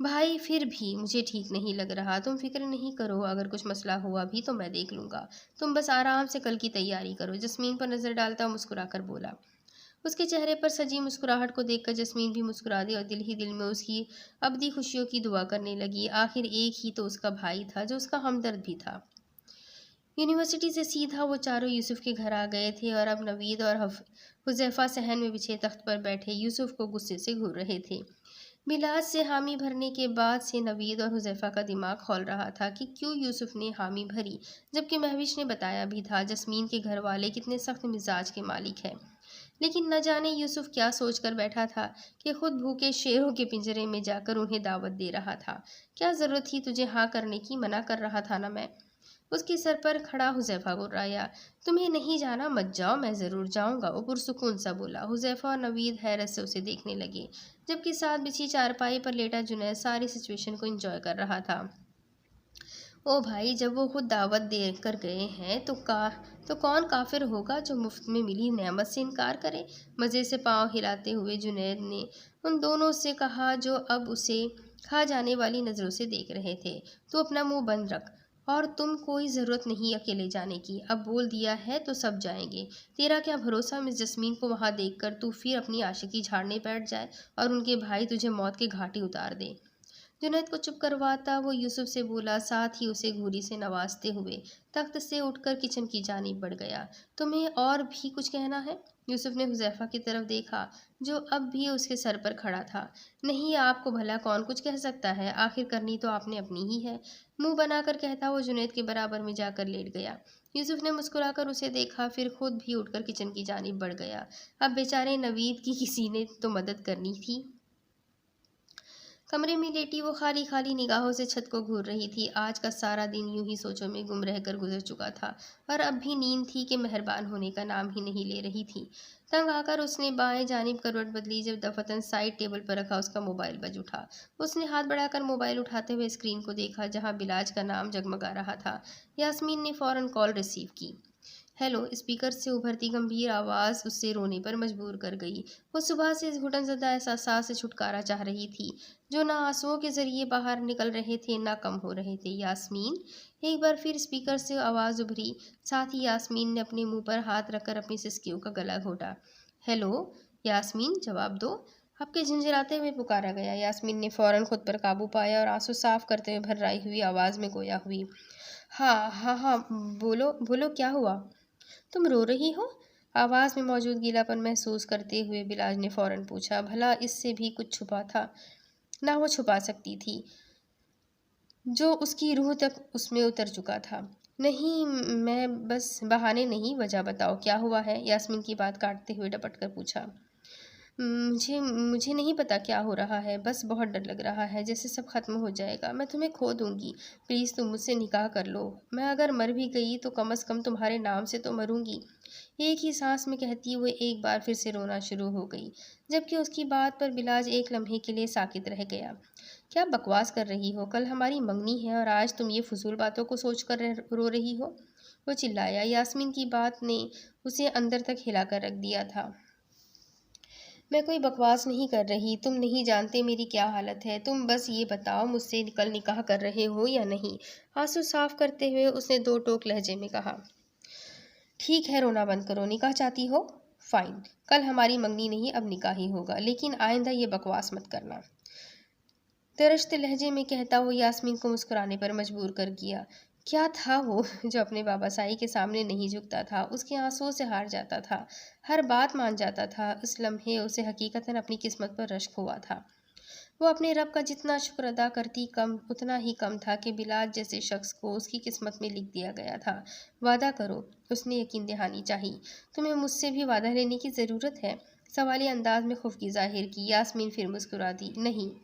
بھائی پھر بھی مجھے ٹھیک نہیں لگ رہا، تم فکر نہیں کرو، اگر کچھ مسئلہ ہوا بھی تو میں دیکھ لوں گا، تم بس آرام سے کل کی تیاری کرو، جسمین پر نظر ڈالتا مسکرا کر بولا۔ اس کے چہرے پر سجی مسکراہٹ کو دیکھ کر جسمین بھی مسکرا دی اور دل ہی دل میں اس کی ابدی خوشیوں کی دعا کرنے لگی۔ آخر ایک ہی تو اس کا بھائی تھا جو اس کا ہمدرد بھی تھا۔ یونیورسٹی سے سیدھا وہ چاروں یوسف کے گھر آ گئے تھے اور اب نوید اور حذیفہ صحن میں بچھے تخت پر بیٹھے یوسف کو غصے سے گھور رہے تھے۔ بلاج سے حامی بھرنے کے بعد سے نوید اور حذیفہ کا دماغ کھول رہا تھا کہ کیوں یوسف نے حامی بھری، جبکہ مہوش نے بتایا بھی تھا جسمین کے گھر والے کتنے سخت مزاج کے مالک ہیں۔ لیکن نہ جانے یوسف کیا سوچ کر بیٹھا تھا کہ خود بھوکے شیروں کے پنجرے میں جا کر انہیں دعوت دے رہا تھا۔ کیا ضرورت تھی تجھے ہاں کرنے کی، منع کر رہا تھا نا میں۔ اس کے سر پر کھڑا حذیفہ گرایا۔ تمہیں نہیں جانا مت جاؤ، میں ضرور جاؤں گا، وہ پرسکون سا بولا۔ حذیفہ اور نوید حیرت سے اسے دیکھنے لگے، جبکہ ساتھ بچھی چارپائی پر لیٹا جنید ساری سچویشن کو انجوائے کر رہا تھا۔ او بھائی، جب وہ خود دعوت دے کر گئے ہیں تو کون کافر ہوگا جو مفت میں ملی نعمت سے انکار کرے؟ مزے سے پاؤں ہلاتے ہوئے جنید نے ان دونوں سے کہا جو اب اسے کھا جانے والی نظروں سے دیکھ رہے تھے۔ تو اپنا منہ بند رکھ، اور تم کوئی ضرورت نہیں اکیلے جانے کی، اب بول دیا ہے تو سب جائیں گے۔ تیرا کیا بھروسہ مس جسمین کو وہاں دیکھ کر تو پھر اپنی عاشقی جھاڑنے بیٹھ جائے اور ان کے بھائی تجھے موت کے گھاٹی اتار دے۔ جنید کو چپ کرواتا وہ یوسف سے بولا، ساتھ ہی اسے گھوری سے نوازتے ہوئے تخت سے اٹھ کر کچن کی جانب بڑھ گیا۔ تمہیں اور بھی کچھ کہنا ہے؟ یوسف نے حذیفہ کی طرف دیکھا جو اب بھی اس کے سر پر کھڑا تھا۔ نہیں، آپ کو بھلا کون کچھ کہہ سکتا ہے، آخر کرنی تو آپ نے اپنی ہی ہے، منہ بنا کر کہتا وہ جنید کے برابر میں جا کر لیٹ گیا۔ یوسف نے مسکرا کر اسے دیکھا، پھر خود بھی اٹھ کر کچن کی جانب بڑھ گیا۔ اب بیچارے نوید کی کسی نے تو مدد کرنی تھی۔ کمرے میں لیٹی وہ خالی خالی نگاہوں سے چھت کو گھور رہی تھی۔ آج کا سارا دن یوں ہی سوچوں میں گم رہ کر گزر چکا تھا اور اب بھی نیند تھی کہ مہربان ہونے کا نام ہی نہیں لے رہی تھی۔ تنگ آ کر اس نے بائیں جانب کروٹ بدلی، جب دفتن سائڈ ٹیبل پر رکھا اس کا موبائل بج اٹھا۔ اس نے ہاتھ بڑھا کر موبائل اٹھاتے ہوئے اسکرین کو دیکھا جہاں بلاج کا نام جگمگا رہا تھا۔ یاسمین نے فوراً کال ریسیو کی۔ ہیلو، اسپیکر سے ابھرتی گمبھیر آواز اسے رونے پر مجبور کر گئی۔ وہ صبح سے اس گھٹن زدہ احساسات سے چھٹکارا چاہ رہی تھی جو نہ آنسوؤں کے ذریعے باہر نکل رہے تھے نہ کم ہو رہے تھے۔ یاسمین، ایک بار پھر اسپیکر سے آواز ابھری، ساتھ ہی یاسمین نے اپنے منہ پر ہاتھ رکھ کر اپنی سسکیوں کا گلا گھونٹا۔ ہیلو یاسمین، جواب دو، آپ کے جھنجھلاتے ہوئے پکارا گیا۔ یاسمین نے فوراً خود پر قابو پایا اور آنسو صاف کرتے ہوئے بھررائی ہوئی آواز میں گویا ہوئی، ہاں بولو بولو، کیا ہوا؟ تم رو رہی ہو؟ آواز میں موجود گیلا پن محسوس کرتے ہوئے بلاج نے فوراً پوچھا۔ بھلا اس سے بھی کچھ چھپا تھا؟ نہ وہ چھپا سکتی تھی جو اس کی روح تک اس میں اتر چکا تھا۔ نہیں، میں بس بہانے نہیں، وجہ بتاؤ، کیا ہوا ہے؟ یاسمین کی بات کاٹتے ہوئے ڈپٹ کر پوچھا۔ مجھے نہیں پتا کیا ہو رہا ہے، بس بہت ڈر لگ رہا ہے جیسے سب ختم ہو جائے گا، میں تمہیں کھو دوں گی، پلیز تم مجھ سے نکاح کر لو، میں اگر مر بھی گئی تو کم از کم تمہارے نام سے تو مروں گی۔ ایک ہی سانس میں کہتی ہوئے ایک بار پھر سے رونا شروع ہو گئی، جبکہ اس کی بات پر بلاج ایک لمحے کے لیے ساکت رہ گیا۔ کیا بکواس کر رہی ہو؟ کل ہماری منگنی ہے اور آج تم یہ فضول باتوں کو سوچ کر رو رہی ہو؟ وہ چلایا۔ یاسمین کی بات نے اسے اندر تک ہلا کر رکھ دیا تھا۔ میں کوئی بکواس نہیں کر رہی، تم نہیں جانتے میری کیا حالت ہے، تم بس یہ بتاؤ مجھ سے کل نکاح کر رہے ہو یا نہیں؟ آنسو صاف کرتے ہوئے اس نے دو ٹوک لہجے میں کہا۔ ٹھیک ہے، رونا بند کرو، نکاح چاہتی ہو؟ فائن، کل ہماری منگنی نہیں، اب نکاح ہی ہوگا، لیکن آئندہ یہ بکواس مت کرنا، درشت لہجے میں کہتا وہ یاسمین کو مسکرانے پر مجبور کر گیا۔ کیا تھا وہ جو اپنے باباسائی کے سامنے نہیں جھکتا تھا، اس کے آنسوؤں سے ہار جاتا تھا، ہر بات مان جاتا تھا؟ اس لمحے اسے حقیقتاً اپنی قسمت پر رشک ہوا تھا۔ وہ اپنے رب کا جتنا شکر ادا کرتی اتنا ہی کم تھا کہ بلاج جیسے شخص کو اس کی قسمت میں لکھ دیا گیا تھا۔ وعدہ کرو، اس نے یقین دہانی چاہی۔ تمہیں مجھ سے بھی وعدہ لینے کی ضرورت ہے؟ سوالی انداز میں خفگی ظاہر کی۔ یاسمین پھر مسکرا دی۔ نہیں۔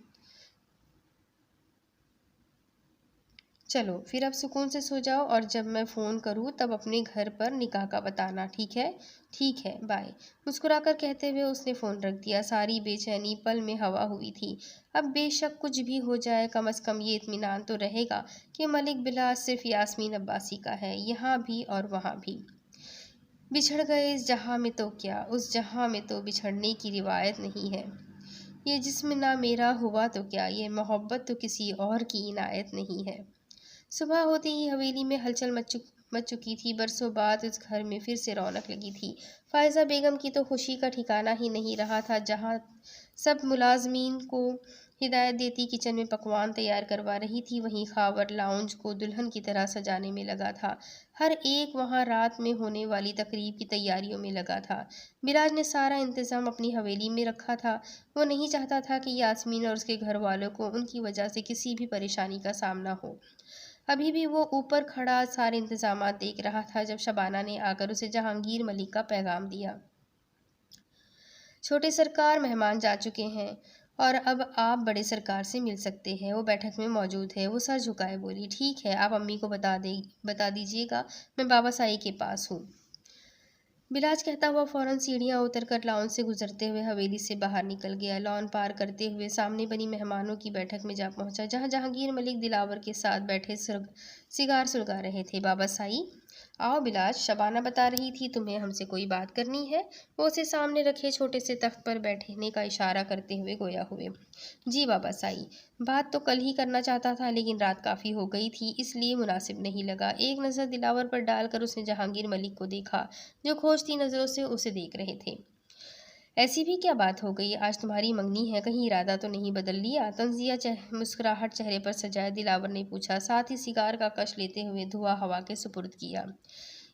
چلو پھر اب سکون سے سو جاؤ اور جب میں فون کروں تب اپنے گھر پر نکاح کا بتانا، ٹھیک ہے؟ ٹھیک ہے، بائے، مسکرا کر کہتے ہوئے اس نے فون رکھ دیا۔ ساری بے چینی پل میں ہوا ہوئی تھی۔ اب بے شک کچھ بھی ہو جائے کم از کم یہ اطمینان تو رہے گا کہ ملک بلاج صرف یاسمین عباسی کا ہے، یہاں بھی اور وہاں بھی۔ بچھڑ گئے اس جہاں میں تو کیا، اس جہاں میں تو بچھڑنے کی روایت نہیں ہے۔ یہ جسم نہ میرا ہوا تو کیا، یہ محبت تو کسی اور کی عنایت نہیں ہے۔ صبح ہوتے ہی حویلی میں ہلچل مچ چکی تھی۔ برسوں بعد اس گھر میں پھر سے رونق لگی تھی۔ فائزہ بیگم کی تو خوشی کا ٹھکانہ ہی نہیں رہا تھا۔ جہاں سب ملازمین کو ہدایت دیتی کچن میں پکوان تیار کروا رہی تھی، وہیں خاور لاؤنج کو دلہن کی طرح سجانے میں لگا تھا۔ ہر ایک وہاں رات میں ہونے والی تقریب کی تیاریوں میں لگا تھا۔ بلاج نے سارا انتظام اپنی حویلی میں رکھا تھا۔ وہ نہیں چاہتا تھا کہ یاسمین اور اس کے گھر والوں کو ان کی وجہ سے کسی بھی پریشانی کا سامنا ہو۔ ابھی بھی وہ اوپر کھڑا سارے انتظامات دیکھ رہا تھا جب شبانہ نے آ کر اسے جہانگیر ملک کا پیغام دیا۔ چھوٹے سرکار مہمان جا چکے ہیں اور اب آپ بڑے سرکار سے مل سکتے ہیں۔ وہ بیٹھک میں موجود ہے۔ وہ سر جھکائے بولی، ٹھیک ہے، آپ امی کو بتا دیجیے گا میں بابا سائی کے پاس ہوں۔ بلاج کہتا ہوا فوراً سیڑھیاں اتر کر لان سے گزرتے ہوئے حویلی سے باہر نکل گیا۔ لان پار کرتے ہوئے سامنے بنی مہمانوں کی بیٹھک میں جا پہنچا، جہاں جہانگیر ملک دلاور کے ساتھ بیٹھے سگار سلگا رہے تھے۔ بابا سائی، آؤ بلاج، شبانہ بتا رہی تھی تمہیں ہم سے کوئی بات کرنی ہے۔ وہ اسے سامنے رکھے چھوٹے سے تخت پر بیٹھنے کا اشارہ کرتے ہوئے گویا ہوئے۔ جی بابا سائی، بات تو کل ہی کرنا چاہتا تھا لیکن رات کافی ہو گئی تھی، اس لیے مناسب نہیں لگا۔ ایک نظر دلاور پر ڈال کر اس نے جہانگیر ملک کو دیکھا جو کھوجتی نظروں سے اسے دیکھ رہے تھے۔ ایسی بھی کیا بات ہو گئی؟ آج تمہاری منگنی ہے، کہیں ارادہ تو نہیں بدل لیا؟ طنزیہ مسکراہٹ چہرے پر سجائے دلاور نے پوچھا، ساتھ ہی سگار کا کش لیتے ہوئے دھواں ہوا کے سپرد کیا۔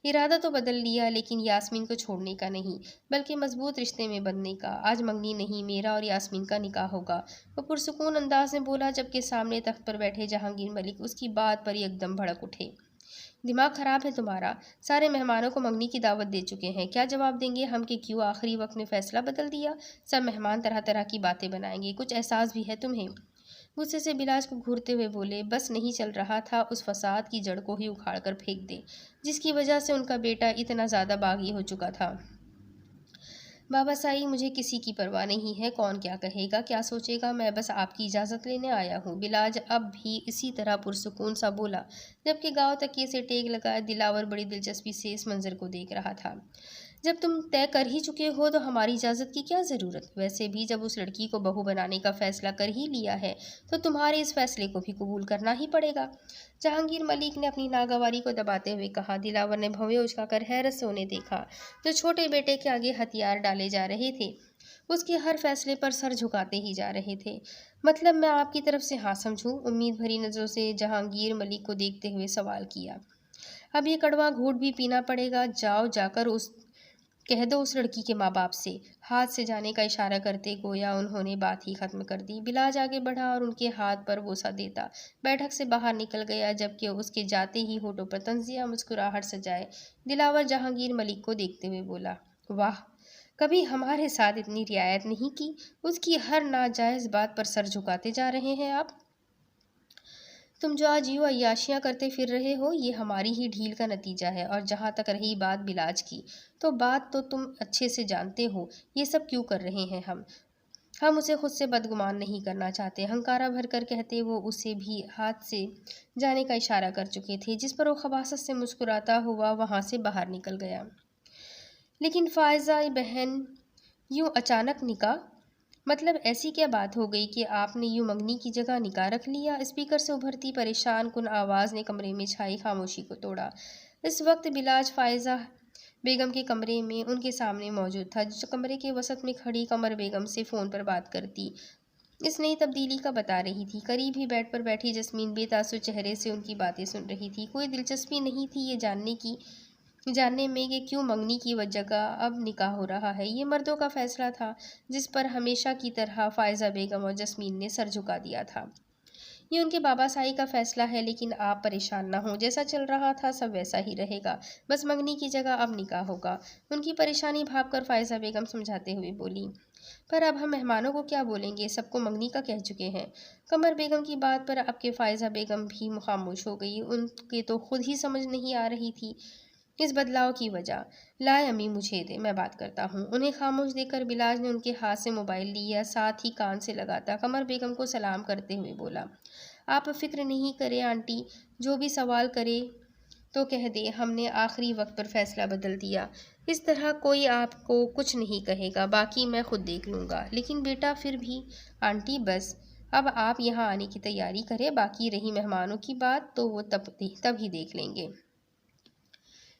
ارادہ تو بدل لیا لیکن یاسمین کو چھوڑنے کا نہیں، بلکہ مضبوط رشتے میں بندھنے کا۔ آج منگنی نہیں، میرا اور یاسمین کا نکاح ہوگا، وہ پرسکون انداز میں بولا، جبکہ سامنے تخت پر بیٹھے جہانگیر ملک اس کی بات پر یک دم بھڑک اٹھے۔ دماغ خراب ہے تمہارا؟ سارے مہمانوں کو منگنی کی دعوت دے چکے ہیں، کیا جواب دیں گے ہم کہ کیوں آخری وقت میں فیصلہ بدل دیا؟ سب مہمان طرح طرح کی باتیں بنائیں گے، کچھ احساس بھی ہے تمہیں؟ غصے سے بلاج کو گھورتے ہوئے بولے، بس نہیں چل رہا تھا اس فساد کی جڑ کو ہی اکھاڑ کر پھینک دے جس کی وجہ سے ان کا بیٹا اتنا زیادہ باغی ہو چکا تھا۔ بابا سائی، مجھے کسی کی پرواہ نہیں ہے کون کیا کہے گا، کیا سوچے گا، میں بس آپ کی اجازت لینے آیا ہوں۔ بلاج اب بھی اسی طرح پرسکون سا بولا، جبکہ گاؤں تکیے سے ٹیک لگائے دلاور بڑی دلچسپی سے اس منظر کو دیکھ رہا تھا۔ جب تم طے کر ہی چکے ہو تو ہماری اجازت کی کیا ضرورت؟ ویسے بھی جب اس لڑکی کو بہو بنانے کا فیصلہ کر ہی لیا ہے تو تمہارے اس فیصلے کو بھی قبول کرنا ہی پڑے گا۔ جہانگیر ملک نے اپنی ناگواری کو دباتے ہوئے کہا۔ دلاور نے بھویں اچکا کر حیرت سے انہیں دیکھا جو چھوٹے بیٹے کے آگے ہتھیار ڈالے جا رہے تھے، اس کے ہر فیصلے پر سر جھکاتے ہی جا رہے تھے۔ مطلب میں آپ کی طرف سے ہاں سمجھوں؟ امید بھری نظروں سے جہانگیر ملک کو دیکھتے ہوئے سوال کیا۔ اب یہ کڑوا گھونٹ بھی پینا پڑے گا، جاؤ جا کر کہہ دو اس لڑکی کے ماں باپ سے۔ ہاتھ سے جانے کا اشارہ کرتے گویا انہوں نے بات ہی ختم کر دی۔ بلاج آگے بڑھا اور ان کے ہاتھ پر بوسہ دیتا بیٹھک سے باہر نکل گیا، جبکہ اس کے جاتے ہی ہونٹوں پر طنزیہ مسکراہٹ سجائے دلاور جہانگیر ملک کو دیکھتے ہوئے بولا، واہ، کبھی ہمارے ساتھ اتنی رعایت نہیں کی، اس کی ہر ناجائز بات پر سر جھکاتے جا رہے ہیں آپ۔ تم جو آج یوں عیاشیاں کرتے پھر رہے ہو یہ ہماری ہی ڈھیل کا نتیجہ ہے۔ اور جہاں تک رہی بات بلاج کی، تو بات تو تم اچھے سے جانتے ہو، یہ سب کیوں کر رہے ہیں ہم اسے خود سے بدگمان نہیں کرنا چاہتے۔ ہنکارا بھر کر کہتے وہ اسے بھی ہاتھ سے جانے کا اشارہ کر چکے تھے، جس پر وہ خباثت سے مسکراتا ہوا وہاں سے باہر نکل گیا۔ لیکن فائزہ بہن، یوں اچانک نکاح؟ مطلب ایسی کیا بات ہو گئی کہ آپ نے یوں منگنی کی جگہ نکاح رکھ لیا؟ اسپیکر سے ابھرتی پریشان کن آواز نے کمرے میں چھائی خاموشی کو توڑا۔ اس وقت بلاج فائزہ بیگم کے کمرے میں ان کے سامنے موجود تھا، جو کمرے کے وسط میں کھڑی قمر بیگم سے فون پر بات کرتی اس نئی تبدیلی کا بتا رہی تھی۔ قریب ہی بیڈ پر بیٹھی جسمین بے تاثر چہرے سے ان کی باتیں سن رہی تھی۔ کوئی دلچسپی نہیں تھی یہ جاننے میں کہ کیوں منگنی کی جگہ اب نکاح ہو رہا ہے۔ یہ مردوں کا فیصلہ تھا جس پر ہمیشہ کی طرح فائزہ بیگم اور جسمین نے سر جھکا دیا تھا۔ یہ ان کے بابا سائی کا فیصلہ ہے، لیکن آپ پریشان نہ ہوں، جیسا چل رہا تھا سب ویسا ہی رہے گا، بس منگنی کی جگہ اب نکاح ہوگا۔ ان کی پریشانی بھانپ کر فائزہ بیگم سمجھاتے ہوئے بولی، پر اب ہم مہمانوں کو کیا بولیں گے، سب کو منگنی کا کہہ چکے ہیں۔ قمر بیگم کی بات پر اب کے فائزہ بیگم بھی خاموش ہو گئی۔ ان کے تو خود ہی سمجھ نہیں آ رہی تھی اس بدلاؤ کی وجہ۔ لائے امی مجھے دے، میں بات کرتا ہوں۔ انہیں خاموش دیکھ کر بلاج نے ان کے ہاتھ سے موبائل لیا، ساتھ ہی کان سے لگاتا قمر بیگم کو سلام کرتے ہوئے بولا، آپ فکر نہیں کریں آنٹی، جو بھی سوال کرے تو کہہ دے ہم نے آخری وقت پر فیصلہ بدل دیا۔ اس طرح کوئی آپ کو کچھ نہیں کہے گا، باقی میں خود دیکھ لوں گا۔ لیکن بیٹا پھر بھی آنٹی بس اب آپ یہاں آنے کی تیاری کریں، باقی رہی مہمانوں کی بات تو وہ تب ہی دیکھ لیں گے۔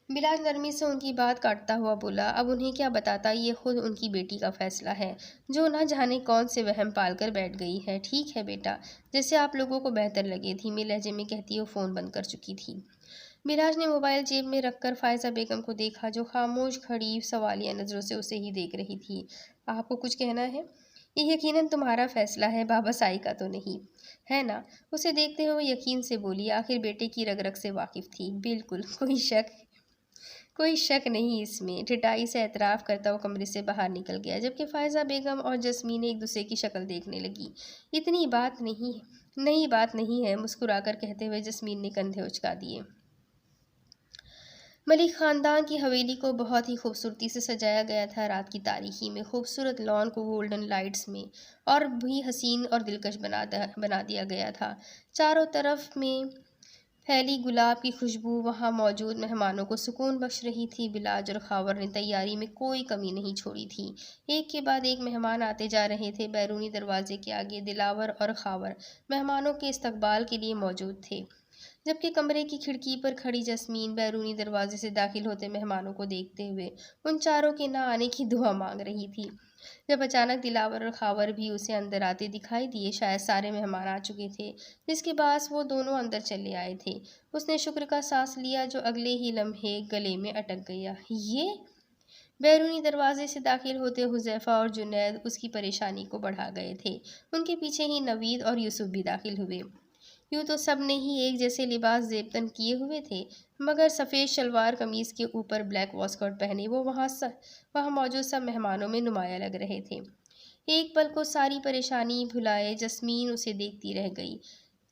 بلاج نرمی سے ان کی بات کاٹتا ہوا بولا، اب انہیں کیا بتاتا، یہ خود ان کی بیٹی کا فیصلہ ہے جو نہ جانے کون سے وہم پال کر بیٹھ گئی ہے۔ ٹھیک ہے بیٹا، جیسے آپ لوگوں کو بہتر لگے، دھیمے لہجے میں کہتی وہ فون بند کر چکی تھی۔ بلاج نے موبائل جیب میں رکھ کر فائزہ بیگم کو دیکھا جو خاموش کھڑی سوالیہ نظروں سے اسے ہی دیکھ رہی تھی۔ آپ کو کچھ کہنا ہے؟ یہ یقیناً تمہارا فیصلہ ہے، بابا سائی کا تو نہیں ہے نا؟ اسے دیکھتے ہوئے یقین سے بولی، آخر بیٹے کی رگ رگ سے واقف تھی۔ بالکل، کوئی شک نہیں اس میں، ٹھٹائی سے اعتراف کرتا وہ کمرے سے باہر نکل گیا، جبکہ فائزہ بیگم اور جسمین ایک دوسرے کی شکل دیکھنے لگی۔ اتنی بات نہیں ہے، مسکرا کر کہتے ہوئے جسمین نے کندھے اچکا دیے۔ ملک خاندان کی حویلی کو بہت ہی خوبصورتی سے سجایا گیا تھا۔ رات کی تاریکی میں خوبصورت لان کو گولڈن لائٹس میں اور بھی حسین اور دلکش بنا دیا گیا تھا۔ چاروں طرف میں پھیلی گلاب کی خوشبو وہاں موجود مہمانوں کو سکون بخش رہی تھی۔ بلاج اور خاور نے تیاری میں کوئی کمی نہیں چھوڑی تھی۔ ایک کے بعد ایک مہمان آتے جا رہے تھے۔ بیرونی دروازے کے آگے دلاور اور خاور مہمانوں کے استقبال کے لیے موجود تھے، جبکہ کمرے کی کھڑکی پر کھڑی جسمین بیرونی دروازے سے داخل ہوتے مہمانوں کو دیکھتے ہوئے ان چاروں کے نہ آنے کی دعا مانگ رہی تھی۔ جب اچانک دلاور اور خاور بھی اسے اندر آتے دکھائی دیے، شاید سارے مہمان آ چکے تھے، جس کے باعث وہ دونوں اندر چلے آئے تھے۔ اس نے شکر کا سانس لیا جو اگلے ہی لمحے گلے میں اٹک گیا۔ یہ بیرونی دروازے سے داخل ہوتے حذیفہ اور جنید اس کی پریشانی کو بڑھا گئے تھے۔ ان کے پیچھے ہی نوید اور یوسف بھی داخل ہوئے۔ یوں تو سب نے ہی ایک جیسے لباس زیب تن کیے ہوئے تھے، مگر سفید شلوار قمیض کے اوپر بلیک واسکٹ پہنے وہ وہاں موجود سب مہمانوں میں نمایاں لگ رہے تھے۔ ایک پل کو ساری پریشانی بھلائے جسمین اسے دیکھتی رہ گئی۔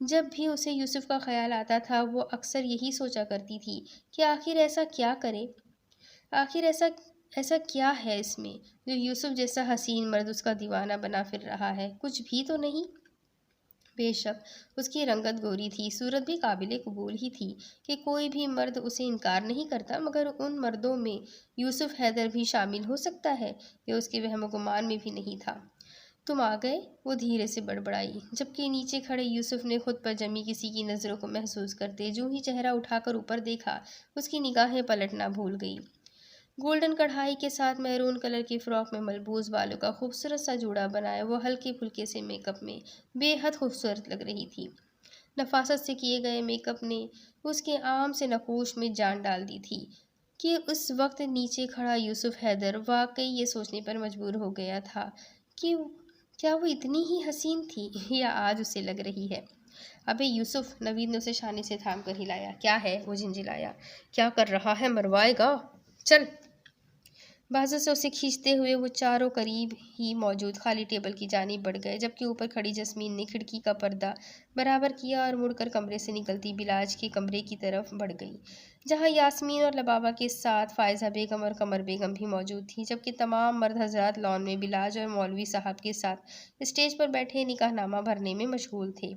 جب بھی اسے یوسف کا خیال آتا تھا وہ اکثر یہی سوچا کرتی تھی کہ آخر ایسا کیا کرے، آخر ایسا کیا ہے اس میں جو یوسف جیسا حسین مرد اس کا دیوانہ بنا پھر رہا ہے؟ کچھ بھی تو نہیں؟ بے شک اس کی رنگت گوری تھی، صورت بھی قابل قبول ہی تھی کہ کوئی بھی مرد اسے انکار نہیں کرتا، مگر ان مردوں میں یوسف حیدر بھی شامل ہو سکتا ہے یہ اس کے وہم و گمان میں بھی نہیں تھا۔ تم آ گئے، وہ دھیرے سے بڑبڑائی، جبکہ نیچے کھڑے یوسف نے خود پر جمی کسی کی نظروں کو محسوس کرتے جو ہی چہرہ اٹھا کر اوپر دیکھا اس کی نگاہیں پلٹنا بھول گئی۔ گولڈن کڑھائی کے ساتھ میرون کلر کی فراک میں ملبوس بالوں کا خوبصورت سا جوڑا بنائے وہ ہلکے پھلکے سے میک اپ میں بے حد خوبصورت لگ رہی تھی۔ نفاست سے کیے گئے میک اپ نے اس کے عام سے نقوش میں جان ڈال دی تھی کہ اس وقت نیچے کھڑا یوسف حیدر واقعی یہ سوچنے پر مجبور ہو گیا تھا کہ کیا وہ اتنی ہی حسین تھی یا آج اسے لگ رہی ہے۔ ابے یوسف، نوید نے اسے شانے سے تھام کر ہلایا۔ کیا ہے؟ وہ جھنجھلایا۔ کیا کر رہا ہے، مروائے گا؟ چل۔ بازو سے اسے کھینچتے ہوئے وہ چاروں قریب ہی موجود خالی ٹیبل کی جانب بڑھ گئے، جبکہ اوپر کھڑی جسمین نے کھڑکی کا پردہ برابر کیا اور مڑ کر کمرے سے نکلتی بلاج کے کمرے کی طرف بڑھ گئی، جہاں یاسمین اور لبابہ کے ساتھ فائزہ بیگم اور قمر بیگم بھی موجود تھیں، جبکہ تمام مرد حضرات لان میں بلاج اور مولوی صاحب کے ساتھ اسٹیج پر بیٹھے نکاح نامہ بھرنے میں مشغول تھے۔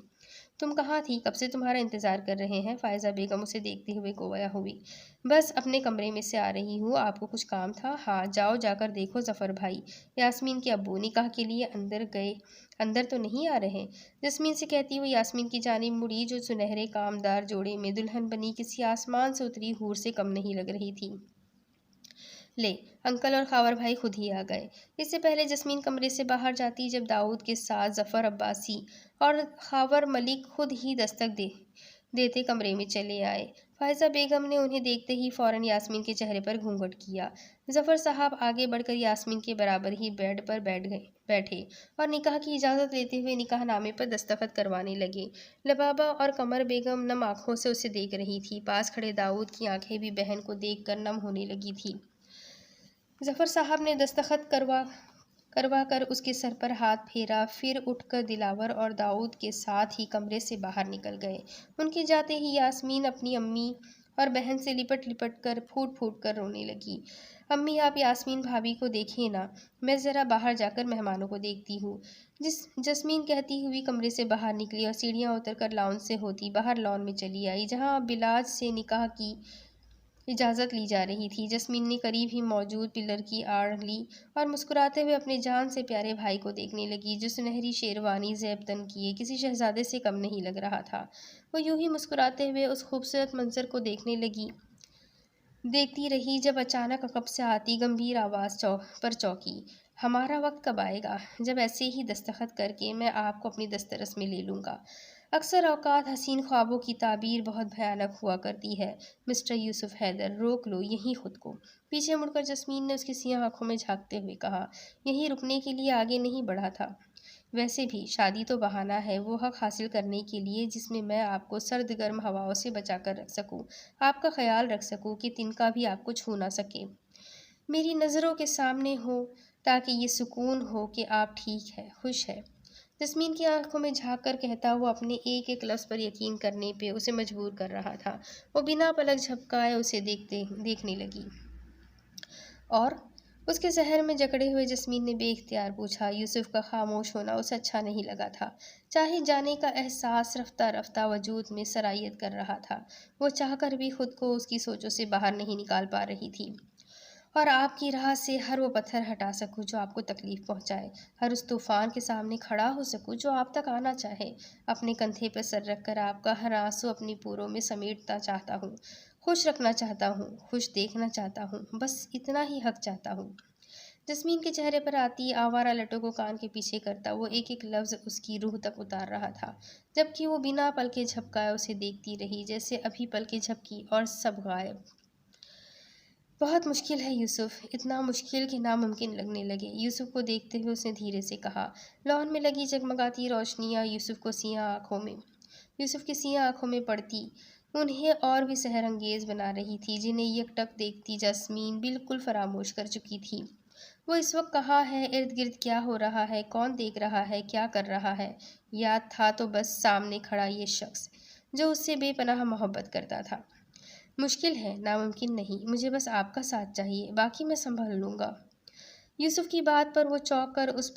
تم کہاں تھی؟ کب سے تمہارا انتظار کر رہے ہیں، فائزہ بیگم اسے دیکھتے ہوئے گویا ہوئی۔ بس اپنے کمرے میں سے آ رہی ہوں، آپ کو کچھ کام تھا؟ ہاں، جاؤ جا کر دیکھو ظفر بھائی، یاسمین کے ابو نکاح کے لیے اندر گئے، اندر تو نہیں آ رہے؟ جسمین سے کہتی ہوئی یاسمین کی جانب مڑی جو سنہرے کامدار جوڑے میں دلہن بنی کسی آسمان سے اتری حور سے کم نہیں لگ رہی تھی۔ لے، انکل اور خاور بھائی خود ہی آ گئے۔ اس سے پہلے جسمین کمرے سے باہر جاتی جب داؤد کے ساتھ ظفر عباسی اور خاور ملک خود ہی دستک دیتے کمرے میں چلے آئے۔ فائزہ بیگم نے انہیں دیکھتے ہی فوراً یاسمین کے چہرے پر گھونگھٹ کیا۔ ظفر صاحب آگے بڑھ کر یاسمین کے برابر ہی بیڈ پر بیٹھے اور نکاح کی اجازت لیتے ہوئے نکاح نامے پر دستخط کروانے لگے۔ لبابہ اور قمر بیگم نم آنکھوں سے اسے دیکھ رہی تھی، پاس کھڑے داؤد کی آنکھیں بھی بہن کو دیکھ کر نم ہونے لگی تھی۔ ظفر صاحب نے دستخط کروا کر اس کے سر پر ہاتھ پھیرا، پھر اٹھ کر دلاور اور داؤد کے ساتھ ہی کمرے سے باہر نکل گئے۔ ان کے جاتے ہی یاسمین اپنی امی اور بہن سے لپٹ کر پھوٹ کر رونے لگی۔ امی آپ یاسمین بھابھی کو دیکھیے نا، میں ذرا باہر جا کر مہمانوں کو دیکھتی ہوں۔ جسمین کہتی ہوئی کمرے سے باہر نکلی اور سیڑھیاں اتر کر لاؤن سے ہوتی باہر لان میں چلی آئی، جہاں بلاج سے نکاح کی اجازت لی جا رہی تھی۔ جسمین نے قریب ہی موجود پلر کی آڑ لی اور مسکراتے ہوئے اپنے جان سے پیارے بھائی کو دیکھنے لگی، جو سنہری شیروانی زیب تن کیے کسی شہزادے سے کم نہیں لگ رہا تھا۔ وہ یوں ہی مسکراتے ہوئے اس خوبصورت منظر کو دیکھتی رہی جب اچانک عقب سے آتی گمبھیر آواز پر چونکی۔ ہمارا وقت کب آئے گا جب ایسے ہی دستخط کر کے میں آپ کو اپنی دسترس میں لے لوں گا؟ اکثر اوقات حسین خوابوں کی تعبیر بہت بھیانک ہوا کرتی ہے مسٹر یوسف حیدر، روک لو یہیں خود کو۔ پیچھے مڑ کر جسمین نے اس کی سیاہ آنکھوں میں جھانکتے ہوئے کہا، یہیں رکنے کے لیے آگے نہیں بڑھا تھا۔ ویسے بھی شادی تو بہانہ ہے وہ حق حاصل کرنے کے لیے جس میں میں آپ کو سرد گرم ہواؤں سے بچا کر رکھ سکوں، آپ کا خیال رکھ سکوں کہ تنکا بھی آپ کو چھو نہ سکے، میری نظروں کے سامنے ہو، تاکہ یہ سکون ہو کہ آپ ٹھیک ہے، خوش ہے۔ جسمین کی آنکھوں میں جھانک کر کہتا ہوا اپنے ایک ایک لفظ پر یقین کرنے پہ اسے مجبور کر رہا تھا۔ وہ بنا پلک جھپکائے اسے دیکھنے لگی۔ اور اس کے زہر میں جکڑے ہوئے جسمین نے بے اختیار پوچھا۔ یوسف کا خاموش ہونا اسے اچھا نہیں لگا تھا۔ چاہے جانے کا احساس رفتہ رفتہ وجود میں سرایت کر رہا تھا، وہ چاہ کر بھی خود کو اس کی سوچوں سے باہر نہیں نکال پا رہی تھی۔ اور آپ کی راہ سے ہر وہ پتھر ہٹا سکوں جو آپ کو تکلیف پہنچائے، ہر اس طوفان کے سامنے کھڑا ہو سکوں جو آپ تک آنا چاہے، اپنے کندھے پر سر رکھ کر آپ کا ہر آنسو اپنی پوروں میں سمیٹنا چاہتا ہوں، خوش رکھنا چاہتا ہوں، خوش دیکھنا چاہتا ہوں، بس اتنا ہی حق چاہتا ہوں۔ جسمین کے چہرے پر آتی آوارہ لٹوں کو کان کے پیچھے کرتا وہ ایک ایک لفظ اس کی روح تک اتار رہا تھا، جبکہ وہ بنا پلکیں جھپکائے اسے دیکھتی رہی، جیسے ابھی پلکیں جھپکی اور سب غائب۔ بہت مشکل ہے یوسف، اتنا مشکل کہ ناممکن لگنے لگے۔ یوسف کو دیکھتے ہوئے اس نے دھیرے سے کہا۔ لان میں لگی جگمگاتی روشنیاں یوسف کی سیاہ آنکھوں میں پڑتی انہیں اور بھی سحر انگیز بنا رہی تھی، جنہیں یک ٹک دیکھتی جسمین بالکل فراموش کر چکی تھی۔ وہ اس وقت کہاں ہے، ارد گرد کیا ہو رہا ہے، کون دیکھ رہا ہے، کیا کر رہا ہے؟ یاد تھا تو بس سامنے کھڑا یہ شخص جو اس سے بے پناہ محبت کرتا تھا۔ مشکل ہے، ناممکن نہیں، مجھے بس آپ کا ساتھ چاہیے، باقی میں سنبھال لوں گا۔ یوسف کی بات پر وہ چونک کر اس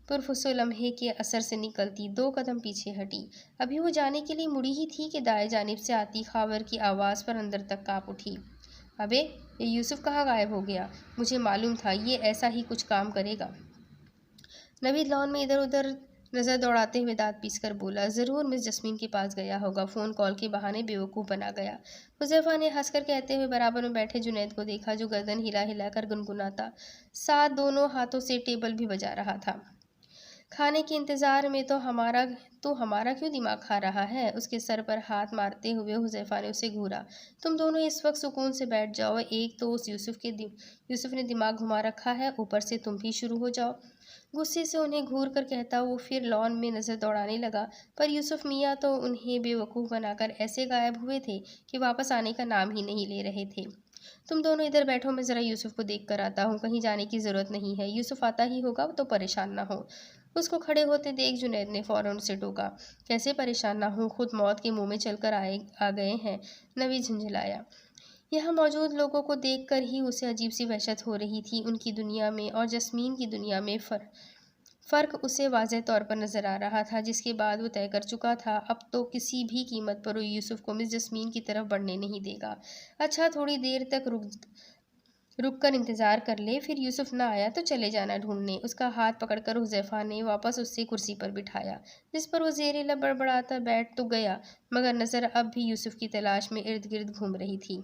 پرفسو لمحے کے اثر سے نکلتی 2 قدم پیچھے ہٹی۔ ابھی وہ جانے کے لیے مڑی ہی تھی کہ دائیں جانب سے آتی خاور کی آواز پر اندر تک کانپ اٹھی۔ ابے، یہ یوسف کہاں غائب ہو گیا؟ مجھے معلوم تھا یہ ایسا ہی کچھ کام کرے گا۔ نوید لان میں ادھر ادھر نظر دوڑاتے ہوئے دانت پیس کر بولا، ضرور مس جسمین کے پاس گیا ہوگا، فون کال کے بہانے بیوقوف بنا گیا۔ حذیفہ نے ہنس کر کہتے ہوئے برابر میں بیٹھے جنید کو دیکھا، جو گردن ہلا ہلا کر گنگناتا ساتھ دونوں ہاتھوں سے ٹیبل بھی بجا رہا تھا۔ کھانے کے انتظار میں تو ہمارا کیوں دماغ کھا رہا ہے؟ اس کے سر پر ہاتھ مارتے ہوئے حذیفہ نے اسے گھورا۔ تم دونوں اس وقت سکون سے بیٹھ جاؤ، ایک تو اس یوسف نے دماغ گھما رکھا ہے، اوپر سے تم بھی شروع ہو جاؤ۔ غصے سے انہیں گھور کر کہتا وہ پھر لان میں نظر دوڑانے لگا، پر یوسف میاں تو انہیں بے وقوف بنا کر ایسے غائب ہوئے تھے کہ واپس آنے کا نام ہی نہیں لے رہے تھے۔ تم دونوں ادھر بیٹھو، میں ذرا یوسف کو دیکھ کر آتا ہوں، کہیں جانے کی ضرورت نہیں ہے، یوسف آتا ہی ہوگا تو پریشان نہ ہو۔ اس کو کھڑے ہوتے دیکھ جنید نے فوراً اسے ٹوکا۔ کیسے پریشان نہ ہوں، خود موت کے منہ میں چل کر آ گئے ہیں، نوید جھنجھلایا۔ یہاں موجود لوگوں کو دیکھ کر ہی اسے عجیب سی وحشت ہو رہی تھی، ان کی دنیا میں اور جسمین کی دنیا میں فرق اسے واضح طور پر نظر آ رہا تھا، جس کے بعد وہ طے کر چکا تھا اب تو کسی بھی قیمت پر وہ یوسف کو مس جسمین کی طرف بڑھنے نہیں دے گا۔ اچھا، تھوڑی دیر تک رک کر انتظار کر لے، پھر یوسف نہ آیا تو چلے جانا ڈھونڈنے۔ اس کا ہاتھ پکڑ کر حذیفہ نے واپس اسے کرسی پر بٹھایا، جس پر وہ زیر لب بڑبڑاتا بیٹھ تو گیا، مگر نظر اب بھی یوسف کی تلاش میں ارد گرد گھوم رہی تھی۔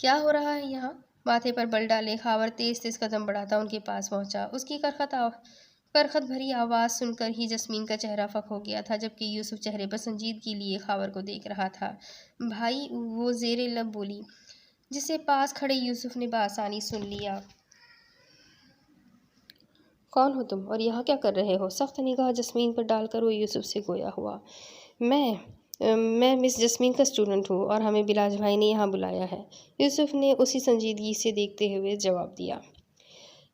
کیا ہو رہا ہے یہاں؟ ماتھے پر بل ڈالے خاور تیز تیز قدم بڑھاتا ان کے پاس پہنچا۔ اس کی کرخت بھری آواز سن کر ہی جسمین کا چہرہ فک ہو گیا تھا، جبکہ یوسف چہرے پر سنجیدگی لیے خاور کو دیکھ رہا تھا۔ بھائی، وہ زیر لب بولی، جسے پاس کھڑے یوسف نے بآسانی سن لیا۔ کون ہو تم اور یہاں کیا کر رہے ہو؟ سخت نگاہ جسمین پر ڈال کر وہ یوسف سے گویا ہوا۔ میں مس جسمین کا اسٹوڈنٹ ہوں اور ہمیں بلاج بھائی نے یہاں بلایا ہے، یوسف نے اسی سنجیدگی سے دیکھتے ہوئے جواب دیا۔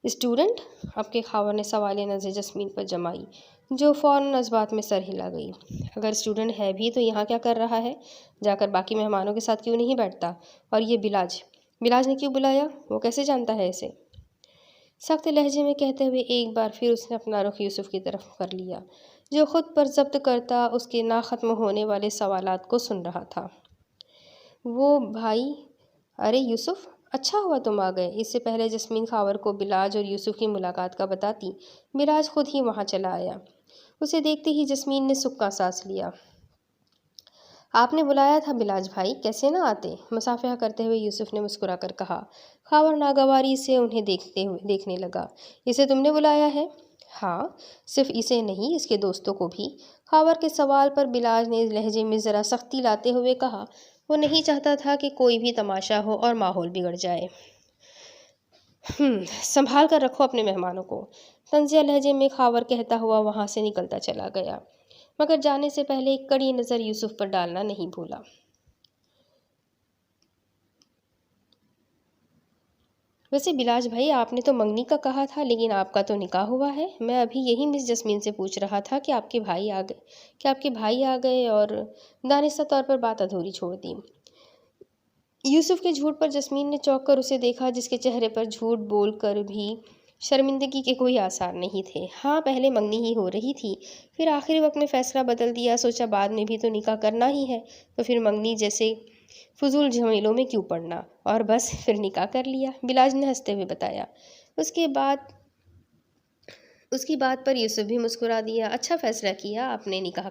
اسٹوڈنٹ؟ اب کے خاور نے سوالیہ نظر جسمین پر جمائی، جو فوراً اس بات میں سر ہلا گئی۔ اگر اسٹوڈنٹ ہے بھی تو یہاں کیا کر رہا ہے؟ جا کر باقی مہمانوں کے ساتھ کیوں نہیں بیٹھتا؟ اور یہ بلاج بلاج نے کیوں بلایا؟ وہ کیسے جانتا ہے اسے؟ سخت لہجے میں کہتے ہوئے ایک بار پھر اس نے اپنا رخ یوسف کی طرف کر لیا، جو خود پر ضبط کرتا اس کے نا ختم ہونے والے سوالات کو سن رہا تھا۔ وہ بھائی، ارے یوسف، اچھا ہوا تم آ گئے۔ اس سے پہلے جسمین خاور کو بلاج اور یوسف کی ملاقات کا بتاتی، بلاج خود ہی وہاں چلا آیا۔ اسے دیکھتے ہی جسمین نے سکا سانس لیا۔ آپ نے بلایا تھا بلاج بھائی، کیسے نہ آتے؟ مصافحہ کرتے ہوئے یوسف نے مسکرا کر کہا۔ خاور ناگواری سے انہیں دیکھنے لگا۔ اسے تم نے بلایا ہے؟ ہاں، صرف اسے نہیں، اس کے دوستوں کو بھی۔ خاور کے سوال پر بلاج نے لہجے میں ذرا سختی لاتے ہوئے کہا، وہ نہیں چاہتا تھا کہ کوئی بھی تماشا ہو اور ماحول بگڑ جائے۔ سنبھال کر رکھو اپنے مہمانوں کو، طنزیہ لہجے میں خاور کہتا ہوا وہاں سے نکلتا چلا گیا، مگر جانے سے پہلے ایک کڑی نظر یوسف پر ڈالنا نہیں بھولا۔ ویسے بلاج بھائی، آپ نے تو منگنی کا کہا تھا، لیکن آپ کا تو نکاح ہوا ہے۔ میں ابھی یہی مس جسمین سے پوچھ رہا تھا کہ آپ کے بھائی آ گئے اور دانستہ طور پر بات ادھوری چھوڑ دی۔ یوسف کے جھوٹ پر جسمین نے چونک کر اسے دیکھا، جس کے چہرے پر جھوٹ بول کر بھی شرمندگی کے کوئی آثار نہیں تھے۔ ہاں، پہلے منگنی ہی ہو رہی تھی، پھر آخری وقت میں فیصلہ بدل دیا، سوچا بعد میں بھی تو نکاح کرنا ہی ہے، تو پھر منگنی جیسے فضول جھمیلوں میں کیوں پڑنا، اور بس پھر نکاح کر لیا، بلاج نے ہنستے ہوئے بتایا۔ اس کی بات پر یوسف بھی مسکرا دیا۔ اچھا فیصلہ کیا آپ نے نکاح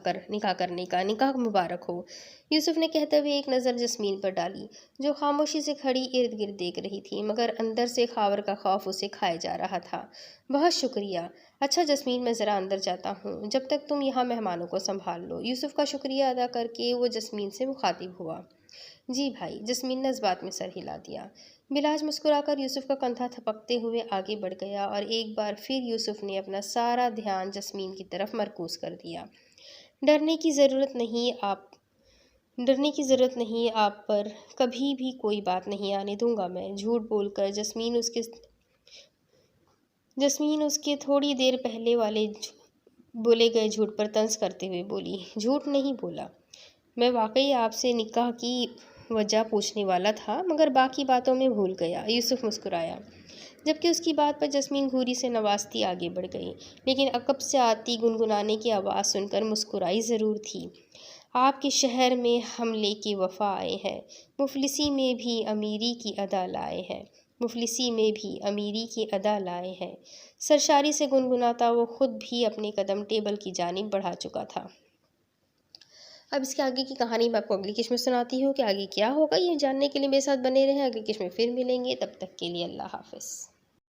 کرنے کا، نکاح مبارک ہو، یوسف نے کہتے ہوئے ایک نظر جسمین پر ڈالی، جو خاموشی سے کھڑی ارد گرد دیکھ رہی تھی، مگر اندر سے خاور کا خوف اسے کھائے جا رہا تھا۔ بہت شکریہ۔ اچھا جسمین، میں ذرا اندر جاتا ہوں، جب تک تم یہاں مہمانوں کو سنبھال لو۔ یوسف کا شکریہ ادا کر کے وہ جسمین سے مخاطب ہوا۔ جی بھائی، جسمین نے اس بات میں سر ہلا دیا۔ بلاج مسکرا کر یوسف کا کندھا تھپکتے ہوئے آگے بڑھ گیا، اور ایک بار پھر یوسف نے اپنا سارا دھیان جسمین کی طرف مرکوز کر دیا۔ ڈرنے کی ضرورت نہیں، آپ پر کبھی بھی کوئی بات نہیں آنے دوں گا میں۔ جھوٹ بول کر جسمین اس کے تھوڑی دیر پہلے والے بولے گئے جھوٹ پر طنز کرتے ہوئے بولی، جھوٹ نہیں بولا، میں واقعی آپ سے نکاح کی وجہ پوچھنے والا تھا، مگر باقی باتوں میں بھول گیا۔ یوسف مسکرایا، جبکہ اس کی بات پر جسمین گھوری سے نوازتی آگے بڑھ گئی، لیکن عقب سے آتی گنگنانے کی آواز سن کر مسکرائی ضرور تھی۔ آپ کے شہر میں حملے کی وفا آئے ہیں، مفلسی میں بھی امیری کی ادا لائے ہیں۔ سرشاری سے گنگناتا وہ خود بھی اپنے قدم ٹیبل کی جانب بڑھا چکا تھا۔ اب اس کے آگے کی کہانی میں آپ کو اگلی قسط میں سناتی ہوں کہ آگے کیا ہوگا۔ یہ جاننے کے لیے میرے ساتھ بنے رہیں۔ اگلی قسط میں پھر ملیں گے، تب تک کے لیے اللہ حافظ۔